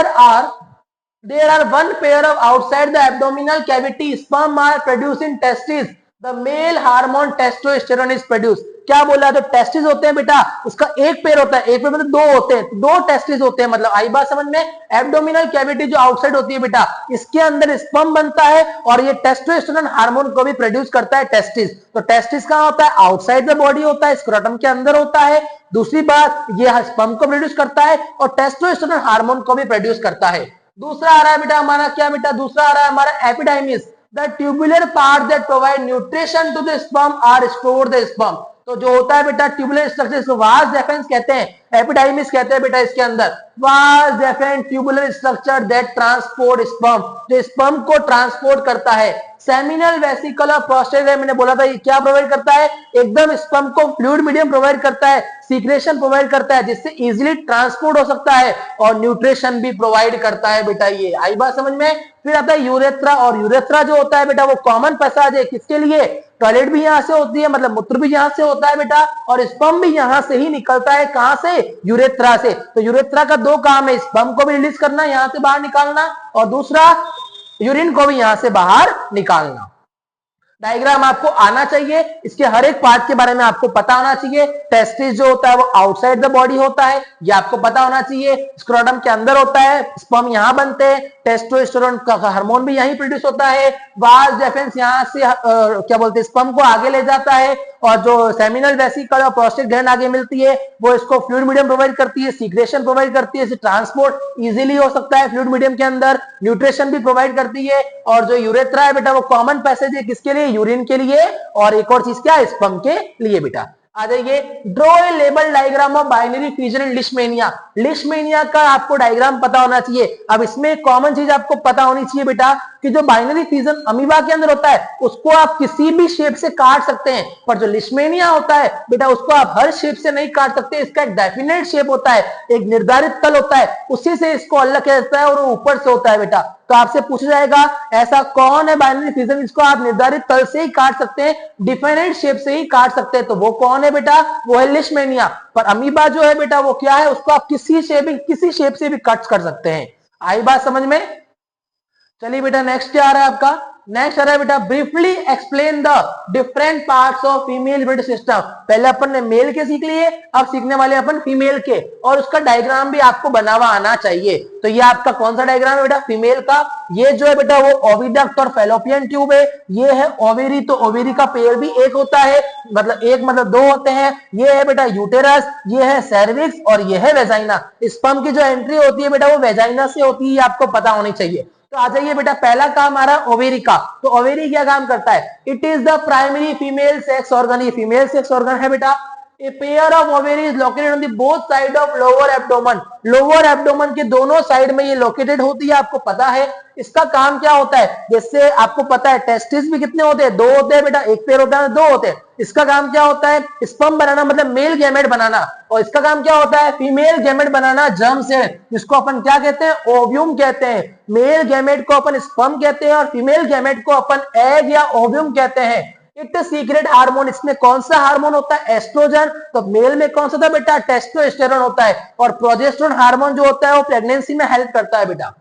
are one pair of outside the abdominal cavity sperm are produce in testis, the male hormone testosterone is produce. क्या बोला, जो टेस्टिस होते हैं बेटा उसका एक पेयर होता है, एक पेयर मतलब दो होते हैं, दो टेस्टिस होते हैं। मतलब आई बात समझ में? एब्डोमिनल कैविटी जो आउटसाइड होती है बेटा इसके अंदर स्पर्म बनता है और ये टेस्टोस्टेरोन हार्मोन को भी प्रोड्यूस करता है टेस्टिस। तो टेस्टिस कहां होता है, आउटसाइड द बॉडी होता है, स्क्रोटम के अंदर होता है। दूसरी बात, ये स्पर्म को प्रोड्यूस करता है और टेस्टोस्टेरोन हार्मोन को भी प्रोड्यूस करता है। दूसरा आ रहा है बेटा हमारा, क्या बेटा, दूसरा आ रहा है हमारा epididymis, the tubular part that provide nutrition to the sperm are store the sperm. तो जो होता है बेटा ट्यूबुलर स्ट्रक्चर, इसको वास डेफेंस कहते हैं, एपिडाइमिस कहते हैं बेटा इसके अंदर। Vas deferens tubular structure that transport sperm, जो स्पर्म को ट्रांसपोर्ट करता है। सेमिनल वेसिकल और प्रोस्टेट, मैंने बोला था ये क्या प्रोवाइड करता है, एकदम स्पर्म को फ्लूइड मीडियम प्रोवाइड करता है, सीक्रेशन प्रोवाइड करता है जिससे इजीली ट्रांसपोर्ट हो सकता है, और न्यूट्रिशन भी प्रोवाइड करता है बेटा। ये आई बात समझ में? फिर आता है यूरेथ्रा, और यूरेथ्रा जो होता है बेटा वो कॉमन पैसेज है किसके लिए, टॉयलेट भी यहां से होती है, मतलब मूत्र भी यहां से होता है बेटा, और स्पर्म भी यहां से ही निकलता है। कहां से, यूरेथ्रा से। तो यूरेथ्रा का दो काम है, स्पर्म को भी रिलीज करना, यहां से बाहर निकालना, और दूसरा यूरिन को भी यहां से बाहर निकालना। डायग्राम आपको आना चाहिए, इसके हर एक पार्ट के बारे में आपको पता होना चाहिए। टेस्टिस जो होता है वो आउटसाइड द बॉडी होता है, ये आपको पता होना चाहिए। स्क्रोटम के अंदर होता है, स्पर्म यहां बनते हैं, टेस्टोस्टेरोन का हार्मोन भी यहीं प्रोड्यूस होता है। वास डेफेंस यहां से क्या बोलते हैं स्पर्म को आगे ले जाता है, और जो सेमिनल वेसिकल और प्रोस्टेट ग्लैंड आगे मिलती है वो इसको फ्लूइड मीडियम प्रोवाइड करती है, सीक्रेशन प्रोवाइड करती है, इसे ट्रांसपोर्ट इजीली हो सकता है फ्लूइड मीडियम के अंदर, न्यूट्रिशन भी प्रोवाइड करती है। और जो यूरेथ्रा है बेटा वो कॉमन पैसेज है किसके लिए, यूरिन के लिए, और एक और चीज क्या है, स्पर्म के लिए बेटा। आ जाइए, draw a label diagram of binary fusion इन लिशमेनिया। लिशमेनिया का आपको डायग्राम पता होना चाहिए। अब इसमें एक कॉमन चीज आपको पता होनी चाहिए बेटा कि जो बाइनरी फ्यूजन अमीबा के अंदर होता है उसको आप किसी भी शेप से काट सकते हैं, पर जो लिशमेनिया होता है बेटा उसको आप हर शेप से नहीं काट सकते। इसका एक डेफिनेट शेप होता है, एक निर्धारित तल होता है, उसी से इसको अलग किया जाता है, और वो ऊपर से होता है बेटा। तो आपसे पूछा जाएगा ऐसा कौन है बाइनरी फ्यूजन इसको आप निर्धारित तल से ही काट सकते हैं, डिफाइनेट शेप से ही काट सकते हैं, तो वो कौन है बेटा, वो है लिशमेनिया। पर अमीबा जो है बेटा वो क्या है, उसको आप किसी शेप से भी कट कर सकते हैं। आई बात समझ में? चलिए बेटा नेक्स्ट क्या आ रहा है आपका, नेक्स्ट आ रहा है बेटा briefly explain the different parts of female breed system. पहले अपन ने मेल के सीख लिए, अब सीखने वाले अपन फीमेल के, और उसका डायग्राम भी आपको बना हुआ आना चाहिए। तो ये आपका कौन सा डायग्राम है बेटा, फीमेल का। ये जो है बेटा वो ओविडक्ट और फैलोपियन ट्यूब है। ये है ओवेरी, तो ओवेरी का पेयर भी एक होता है, मतलब दो होते हैं। ये है बेटा यूटेरस, ये है सर्विक्स और ये है वेजाइना। स्पर्म की जो एंट्री होती है बेटा वो वेजाइना से होती है, आपको पता होनी चाहिए। तो आ जाइए बेटा, पहला काम आ रहा है ओवेरी का। तो ओवेरी क्या काम करता है, it is the primary female sex organ. ये फीमेल सेक्स ऑर्गन है बेटा। A pair of ovary is located on the both side of lower abdomen। Lower abdomen के दोनों साइड में ये लोकेटेड होती है, आपको पता है। इसका काम क्या होता है, जैसे आपको पता है टेस्टिस भी कितने होते हैं, दो होते हैं बेटा, एक पेयर होता है, दो होते हैं। इसका काम क्या होता है, स्पर्म बनाना, मतलब मेल गैमेट बनाना। और इसका काम क्या होता है, फीमेल गैमेट बनाना जर्म से, जिसको अपन क्या कहते हैं, ओव्यूम कहते हैं। मेल गैमेट को अपन स्पर्म कहते हैं और फीमेल गैमेट को अपन एग या ओव्यूम कहते हैं। इट सीक्रेट हार्मोन, इसमें कौन सा हार्मोन होता है, एस्ट्रोजन। तो मेल में कौन सा था बेटा, टेस्टोस्टेरोन होता है। और प्रोजेस्टेरोन हार्मोन जो होता है वो प्रेगनेंसी में हेल्प करता है बेटा।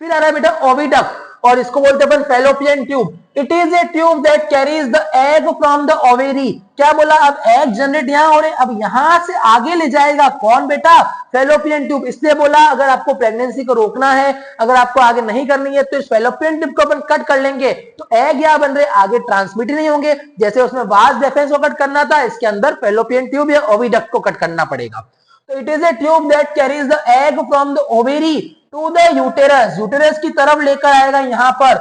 फिर आ रहा है बेटा ओविडक्ट, और इसको बोलते हैं अपन fallopian tube. It is a tube that carries the egg from the ovary. क्या बोला, अब एग जनरेट यहां हो रहे, अब यहां से आगे ले जाएगा कौन बेटा, फैलोपियन ट्यूब। इसलिए बोला अगर आपको प्रेगनेंसी को रोकना है, अगर आपको आगे नहीं करनी है, तो इस फैलोपियन ट्यूब को अपन कट कर लेंगे, तो एग क्या बन रहे, आगे ट्रांसमिट ही नहीं होंगे। जैसे उसमें वास डेफेंस को कट करना था, इसके अंदर फैलोपियन ट्यूब या ओविडक्ट को कट करना पड़ेगा। तो it is a tube that carries the egg from the ovary to the uterus. Uterus की तरफ लेकर आएगा यहाँ पर।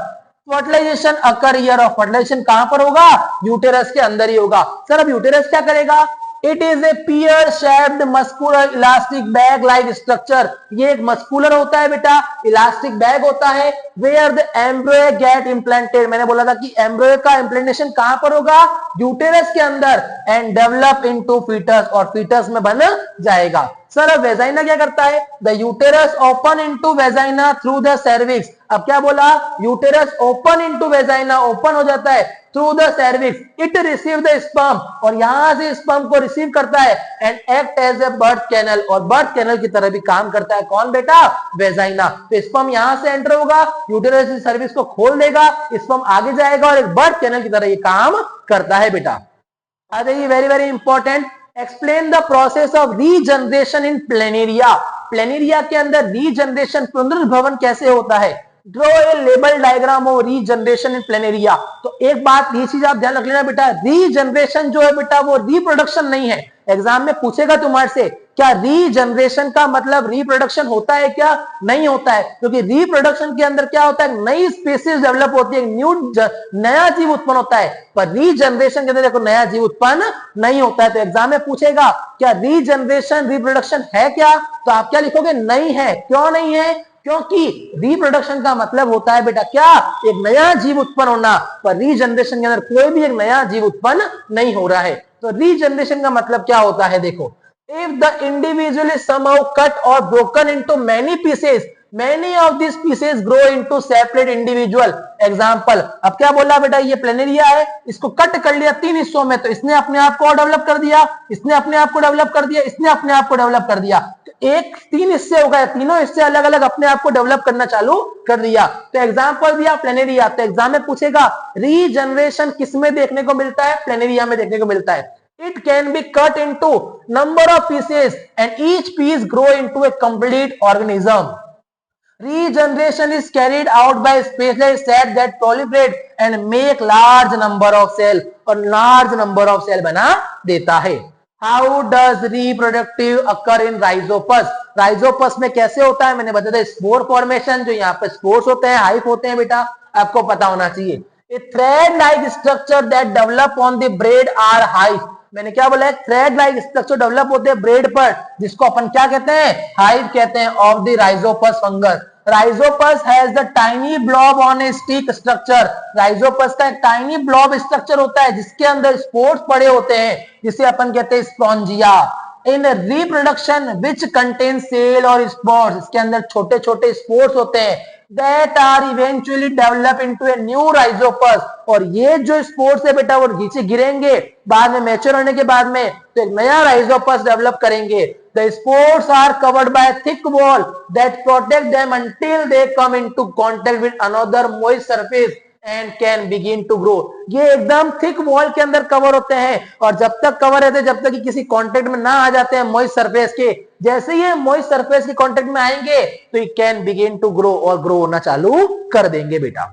फर्टिलाइजेशन अकर हियर, और फर्टिलाइजेशन कहां पर होगा, यूटेरस के अंदर ही होगा। सर अब यूटेरस क्या करेगा, it is A pear shaped muscular elastic bag like structure. ये एक मस्कुलर होता है बेटा, इलास्टिक बैग होता है। Where the embryo get implanted, मैंने बोला था कि एम्ब्रियो का इम्प्लांटेशन कहां पर होगा, यूटेरस के अंदर। एंड डेवलप इनटू फीटस, और फीटस में बन जाएगा। सर अब वेजाइना क्या करता है, the uterus open into vagina through the cervix. अब क्या बोला, uterus open into vagina, open हो जाता है through the cervix. It receive the sperm, और यहां से स्पर्म को रिसीव करता है। And act as a birth canal, और बर्थ कैनल की तरह भी काम करता है कौन बेटा, वेजाइना। तो स्पर्म यहां से एंटर होगा, यूटेरस की सर्विक्स को खोल देगा, स्पर्म आगे जाएगा और एक बर्थ कैनल की तरह ये काम करता है बेटा। आ जाइए, very very important, explain the process of regeneration in planaria. Planaria के अंदर रीजनरेशन, पुनर्भवन कैसे होता है। Draw a label diagram of regeneration in planaria. तो एक बात ये चीज आप ध्यान रख लेना बेटा, रीजनरेशन जो है बेटा वो रिप्रोडक्शन नहीं है। एग्जाम में पूछेगा तुम्हारे से, क्या रीजनरेशन का मतलब रिप्रोडक्शन होता है क्या, नहीं होता है। क्योंकि रिप्रोडक्शन के अंदर क्या होता है, नई स्पीसीज डेवलप होती है, नया जीव उत्पन्न होता है। पर रीजनरेशन के अंदर देखो नया जीव उत्पन्न नहीं होता है। तो एग्जाम में पूछेगा क्या रीजनरेशन रिप्रोडक्शन है क्या, तो आप क्या लिखोगे, नहीं है। क्यों नहीं है, क्योंकि रिप्रोडक्शन का मतलब होता है बेटा क्या, एक नया जीव उत्पन्न होना। पर रीजनरेशन के अंदर कोई भी एक नया जीव उत्पन्न नहीं हो रहा है। तो रीजनरेशन का मतलब क्या होता है, देखो, if the individual is somehow cut or broken into many pieces, many of these pieces grow into separate individual। Example, अब क्या बोला बेटा, ये प्लेनेरिया है, इसको कट कर लिया तीन हिस्सों में, तो इसने अपने आप को डेवलप कर दिया, इसने अपने आप को डेवलप कर दिया, इसने अपने आप को डेवलप कर दिया। तो एक तीन हिस्से हो गए, तीनों हिस्से अलग अलग अपने आप को डेवलप करना चालू कर दिया। तो एग्जाम्पल दिया प्लेनेरिया। तो एग्जाम में पूछेगा रीजनरेशन किसमें देखने को मिलता है, प्लेनेरिया में देखने को मिलता है। It can be cut into number of pieces and each piece grow into a complete organism. Regeneration is carried out by specialized cells that proliferate and make large number of cells, और large number of cell बना देता है। How does reproductive occur in rhizopus? Rhizopus में कैसे होता है, मैंने बताया स्पोर फॉर्मेशन, जो यहाँ पे स्पोर्स होते हैं, हाइफ होते हैं बेटा, आपको पता होना चाहिए। A thread-like structure that develop on the braid are hive। मैंने क्या बोला है, थ्रेड लाइक स्ट्रक्चर डेवलप होते हैं ब्रेड पर, जिसको अपन क्या कहते हैं, हाइव कहते हैं, of the Rhizopus fungus. Rhizopus has the tiny blob on A stick structure. Rhizopus का एक टाइनी ब्लॉब स्ट्रक्चर होता है जिसके अंदर स्पोर्स पड़े होते हैं, जिसे अपन कहते हैं spongia. In reproduction which contain cell और स्पोर्स, इसके अंदर छोटे छोटे स्पोर्स होते हैं, that are eventually develop into a new rhizopus। और ये जो स्पोर्स है बेटा वो नीचे गिरेंगे, बाद में मैच्योर होने के बाद में तो एक नया राइजोपस डेवलप करेंगे। The spores are covered by a thick wall that protect them until they come into contact with another moist surface and can begin to grow. ये एकदम थिक वॉल के अंदर कवर होते हैं और जब तक कवर रहते हैं, जब तक कि किसी कांटेक्ट में ना आ जाते हैं मॉइस्ट सरफेस के, जैसे ही मॉइस्ट सरफेस के कांटेक्ट में आएंगे तो ये कैन बिगिन टू ग्रो और ग्रो होना चालू कर देंगे बेटा।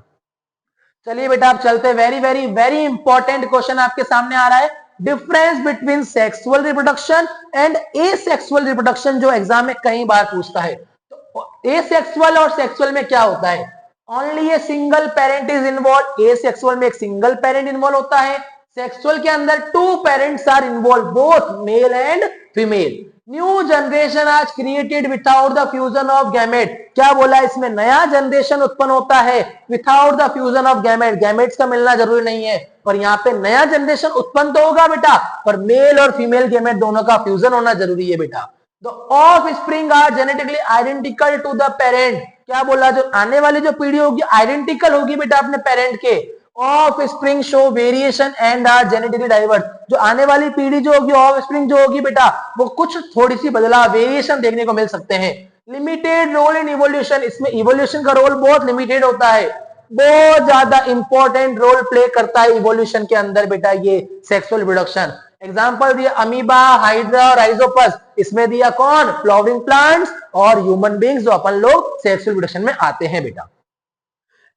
चलिए बेटा आप चलते हैं, very very very important question आपके सामने आ रहा है, difference between sexual reproduction and asexual reproduction, जो एग्जाम में कई बार पूछता है। तो एसेक्सुअल और सेक्सुअल में क्या होता है? Only a single parent is involve. Asexual में एक सिंगल पेरेंट इन्वॉल्व होता है, सेक्सुअल के अंदर two parents are involve, both male and female. New generation are created without the fusion of gamete. क्या बोला इसमें? नया जनरेशन उत्पन्न होता है without the fusion of gamete. Gametes का मिलना जरूरी नहीं है, पर यहाँ पे नया जनरेशन उत्पन्न तो होगा बेटा, पर मेल और फीमेल गैमेट दोनों का फ्यूजन होना जरूरी है बेटा। The offspring are genetically identical to the parent. क्या बोला? जो आने वाली जो पीढ़ी होगी आइडेंटिकल होगी बेटा अपने पेरेंट के। Offspring show variation and are genetically diverse. जो आने वाली पीढ़ी जो होगी, ऑफ स्प्रिंग जो होगी बेटा, वो कुछ थोड़ी सी बदलाव, वेरिएशन देखने को मिल सकते हैं। Limited role in evolution. इसमें इवोल्यूशन का रोल बहुत लिमिटेड होता है, बहुत ज्यादा इंपॉर्टेंट रोल प्ले करता है इवोल्यूशन के अंदर बेटा ये सेक्सुअल रिप्रोडक्शन। एग्जाम्पल दिया अमीबा, हाइड्रा, राइजोपस। इसमें दिया कौन? फ्लावरिंग प्लांट्स और ह्यूमन बींग्स, जो अपन लोग सेक्सुअल रिप्रोडक्शन में आते हैं बेटा।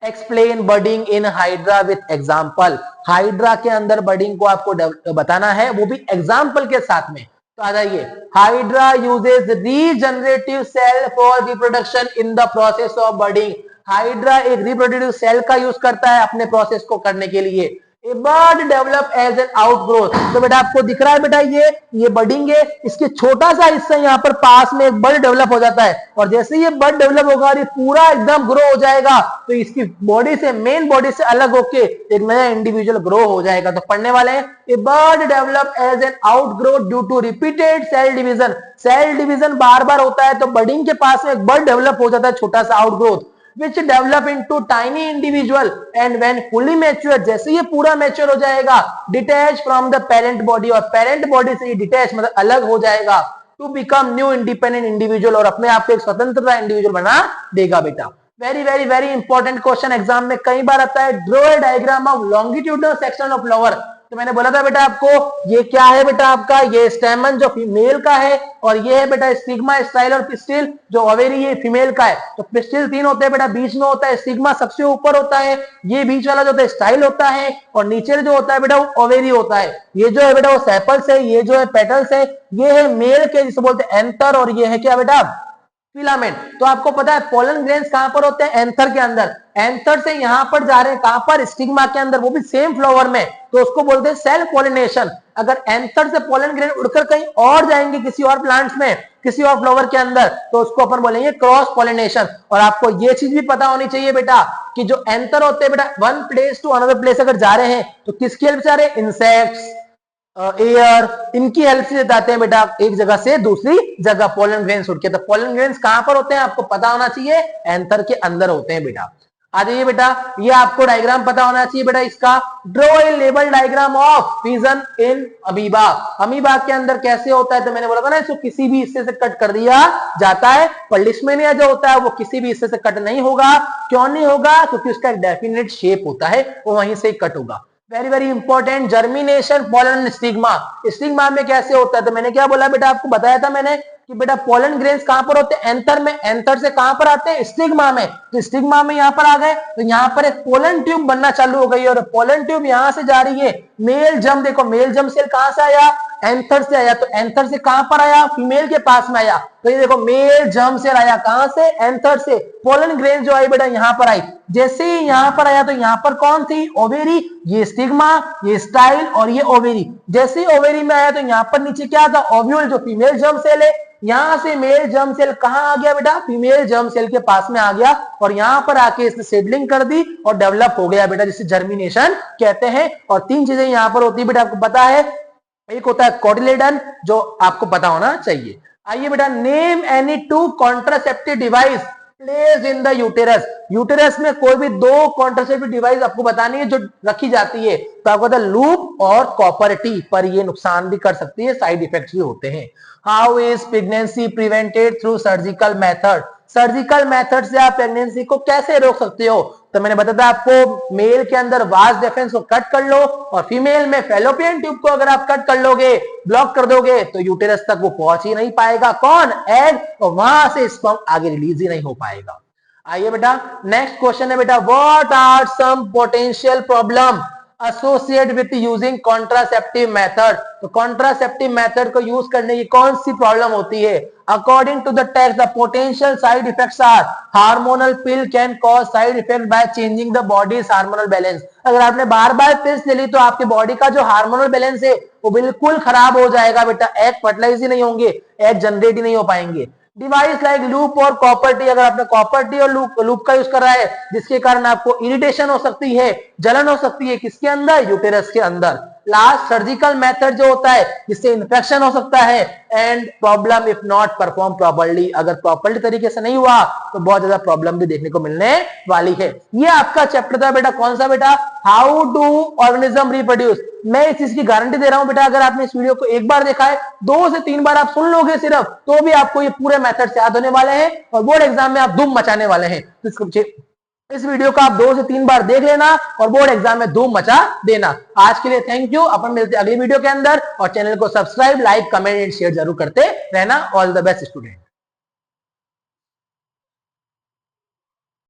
Explain budding in hydra with example. Hydra के अंदर बर्डिंग को आपको बताना है, वो भी एग्जाम्पल के साथ में। तो आ जाइए, hydra uses regenerative cell for reproduction in the process of budding. Hydra एक रिप्रोडक्टिव सेल का यूज करता है अपने प्रोसेस को करने के लिए। A bud develop as an outgrowth. तो बेटा आपको दिख रहा है बेटा ये बर्डिंग है, इसके छोटा सा हिस्सा यहाँ पर पास में एक बर्ड डेवलप हो जाता है, और जैसे ये बर्ड डेवलप होगा और ये पूरा एकदम ग्रो हो जाएगा तो इसकी बॉडी से, मेन बॉडी से अलग होके एक नया इंडिविजुअल ग्रो हो जाएगा। तो पढ़ने वाले हैं, a bud develop as an outgrowth due to repeated cell division. Cell division बार बार होता है तो बर्डिंग के पास में एक बर्ड डेवलप हो जाता है, छोटा सा outgrowth, which develop into tiny individual and when fully mature, जैसे ये पूरा मैच्योर हो जाएगा, detach from the parent body, और parent body से ये डिटैच मतलब अलग हो जाएगा, to become new independent individual, और अपने आप को एक स्वतंत्रता इंडिविजुअल बना देगा बेटा। Very very very important question exam में कई बार आता है, draw a diagram of longitudinal section of flower. तो मैंने बोला था बेटा आपको, ये क्या है बेटा आपका, ये स्टेमन जो फीमेल का है, और ये है बेटा स्टिग्मा, स्टाइल और पिस्टिल जो ओवेरी ये फीमेल का है। तो पिस्टिल 3 होते हैं बेटा, बीच में होता है स्टिग्मा, सबसे ऊपर होता है, ये बीच वाला जो होता है स्टाइल होता है, और नीचे जो होता है बेटा वो ओवेरी होता है। ये जो है बेटा वो सेपल्स है, ये जो है पेटल्स है, ये है मेल के जिसे बोलते हैं एंथर, और ये है क्या बेटा फिलामेंट। तो आपको पता है पोलन ग्रेन्स कहां पर होते हैं? एंथर के अंदर। एंथर से यहां पर जा रहे हैं कहां पर? स्टिग्मा के अंदर, वो भी सेम फ्लावर में, तो उसको बोलते हैं सेल्फ पॉलिनेशन। अगर एंथर से पोलन ग्रेन उड़कर कहीं और जाएंगे किसी और प्लांट्स में, किसी और फ्लावर के अंदर, तो उसको अपन बोलेंगे क्रॉस पॉलिनेशन। और आपको ये चीज भी पता होनी चाहिए बेटा कि जो एंथर होते हैं बेटा, one place to another place अगर जा रहे हैं तो किसकी हेल्प से जा रहे हैं? इंसेक्ट्स, एयर, इनकी हेल्प से जाते हैं बेटा एक जगह से दूसरी जगह पोलन ग्रेन्स उड़ के। तो पोलन ग्रेन्स कहां पर होते हैं आपको पता होना चाहिए, एंथर के अंदर होते हैं बेटा। आ जाइए बेटा, ये आपको डायग्राम पता होना चाहिए बेटा इसका। Draw a label diagram of fission in amoeba. Amoeba के अंदर कैसे होता है? तो मैंने बोला था ना, इसको किसी भी हिस्से से कट कर दिया जाता है, पर लिस्मेनिया जो होता है वो किसी भी हिस्से से कट नहीं होगा। क्यों नहीं होगा? क्योंकि उसका एक डेफिनेट शेप होता है, वो वहीं से कट होगा। Very very important, germination pollen stigma. Stigma में कैसे होता है? तो मैंने क्या बोला बेटा आपको बताया था मैंने कि बेटा पोलन ग्रेन्स कहां पर होते हैं? एंथर में। एंथर से कहां पर आते हैं? स्टिग्मा में। तो स्टिग्मा में यहां पर आ गए तो यहां पर एक पोलन ट्यूब बनना चालू हो गई, और पोलन ट्यूब यहां से जा रही है। मेल जम, देखो मेल जम सेल कहां से आया? एंथर से आया। तो एंथर से कहां पर आया? फीमेल के पास में आया। तो ये देखो मेल जम सेल आया कहां से? एंथर से। पोलन ग्रेन जो आई बेटा यहां पर आई, जैसे ही यहां पर आया तो यहां पर कौन थी? ओवेरी, ये स्टिग्मा, ये स्टाइल और ये ओवेरी। जैसे ही ओवेरी में आया तो यहां पर नीचे क्या था? ओव्यूल जो फीमेल जर्म सेल है। यहां से मेल जर्म सेल कहां आ गया बेटा? फीमेल जर्म सेल के पास में आ गया, और यहां पर आके इसने सेडलिंग कर दी और डेवलप हो गया बेटा, जिसे जर्मिनेशन कहते हैं। और 3 चीजें यहां पर होती है बेटा, आपको पता है। एक होता है कोटिलेडन, जो आपको पता होना चाहिए। आइए बेटा, name any 2 contraceptive device placed in the uterus. Uterus में कोई भी 2 कॉन्ट्रासेप्टिव डिवाइस आपको बतानी है जो रखी जाती है। तो आपको पता है लूप और कॉपर टी, पर ये नुकसान भी कर सकती है, साइड इफेक्ट्स भी होते हैं। How is pregnancy prevented through surgical method. Surgical method से आप प्रेगनेंसी को कैसे रोक सकते हो? तो मैंने बताया आपको, मेल के अंदर वास डिफरेंस को कट कर लो और फीमेल में फैलोपियन ट्यूब को अगर आप कट कर लोगे, ब्लॉक कर दोगे, तो यूटेरस तक वो पहुंच ही नहीं पाएगा, कौन? एग, और वहां से स्पर्म आगे रिलीज ही नहीं हो पाएगा। आइए बेटा, नेक्स्ट क्वेश्चन है बेटा, what are some potential problem associate with using contraceptive method? तो कॉन्ट्रासेप्टिव मेथड को यूज करने की कौन सी प्रॉब्लम होती है? According to the text, the potential side effects are hormonal pill can cause side effect by changing the body's hormonal balance. अगर आपने बार बार पिल्स ले ली तो आपके बॉडी का जो हार्मोनल बैलेंस है वो बिल्कुल खराब हो जाएगा बेटा, एग फर्टिलाइज ही नहीं होंगे, एग जनरेट ही नहीं हो पाएंगे। डिवाइस लाइक लूप और कॉपर टी, अगर आपने कॉपर टी और लूप का यूज कर रहा है जिसके कारण आपको इरिटेशन हो सकती है, जलन हो सकती है, किसके अंदर? यूटेरस के अंदर। लास्ट सर्जिकल मेथड जो होता है जिससे इंफेक्शन हो सकता है, and problem if not perform properly, अगर प्रॉपर्ली तरीके से नहीं हुआ तो बहुत ज्यादा प्रॉब्लम भी देखने को मिलने वाली है। ये आपका चैप्टर था बेटा, कौन सा बेटा? How do organism reproduce. मैं इस चीज की गारंटी दे रहा हूं बेटा, अगर आपने इस वीडियो को एक बार देखा है, 2 से 3 बार आप सुन लोगे सिर्फ, तो भी आपको ये पूरे मेथड से याद होने वाले हैं और बोर्ड एग्जाम में आप धूम मचाने वाले हैं। तो इस वीडियो को आप 2 से 3 बार देख लेना और बोर्ड एग्जाम में धूम मचा देना। आज के लिए थैंक यू, अपन मिलते हैं अगली वीडियो के अंदर, और चैनल को subscribe, like, comment and share जरूर करते रहना। All the best student.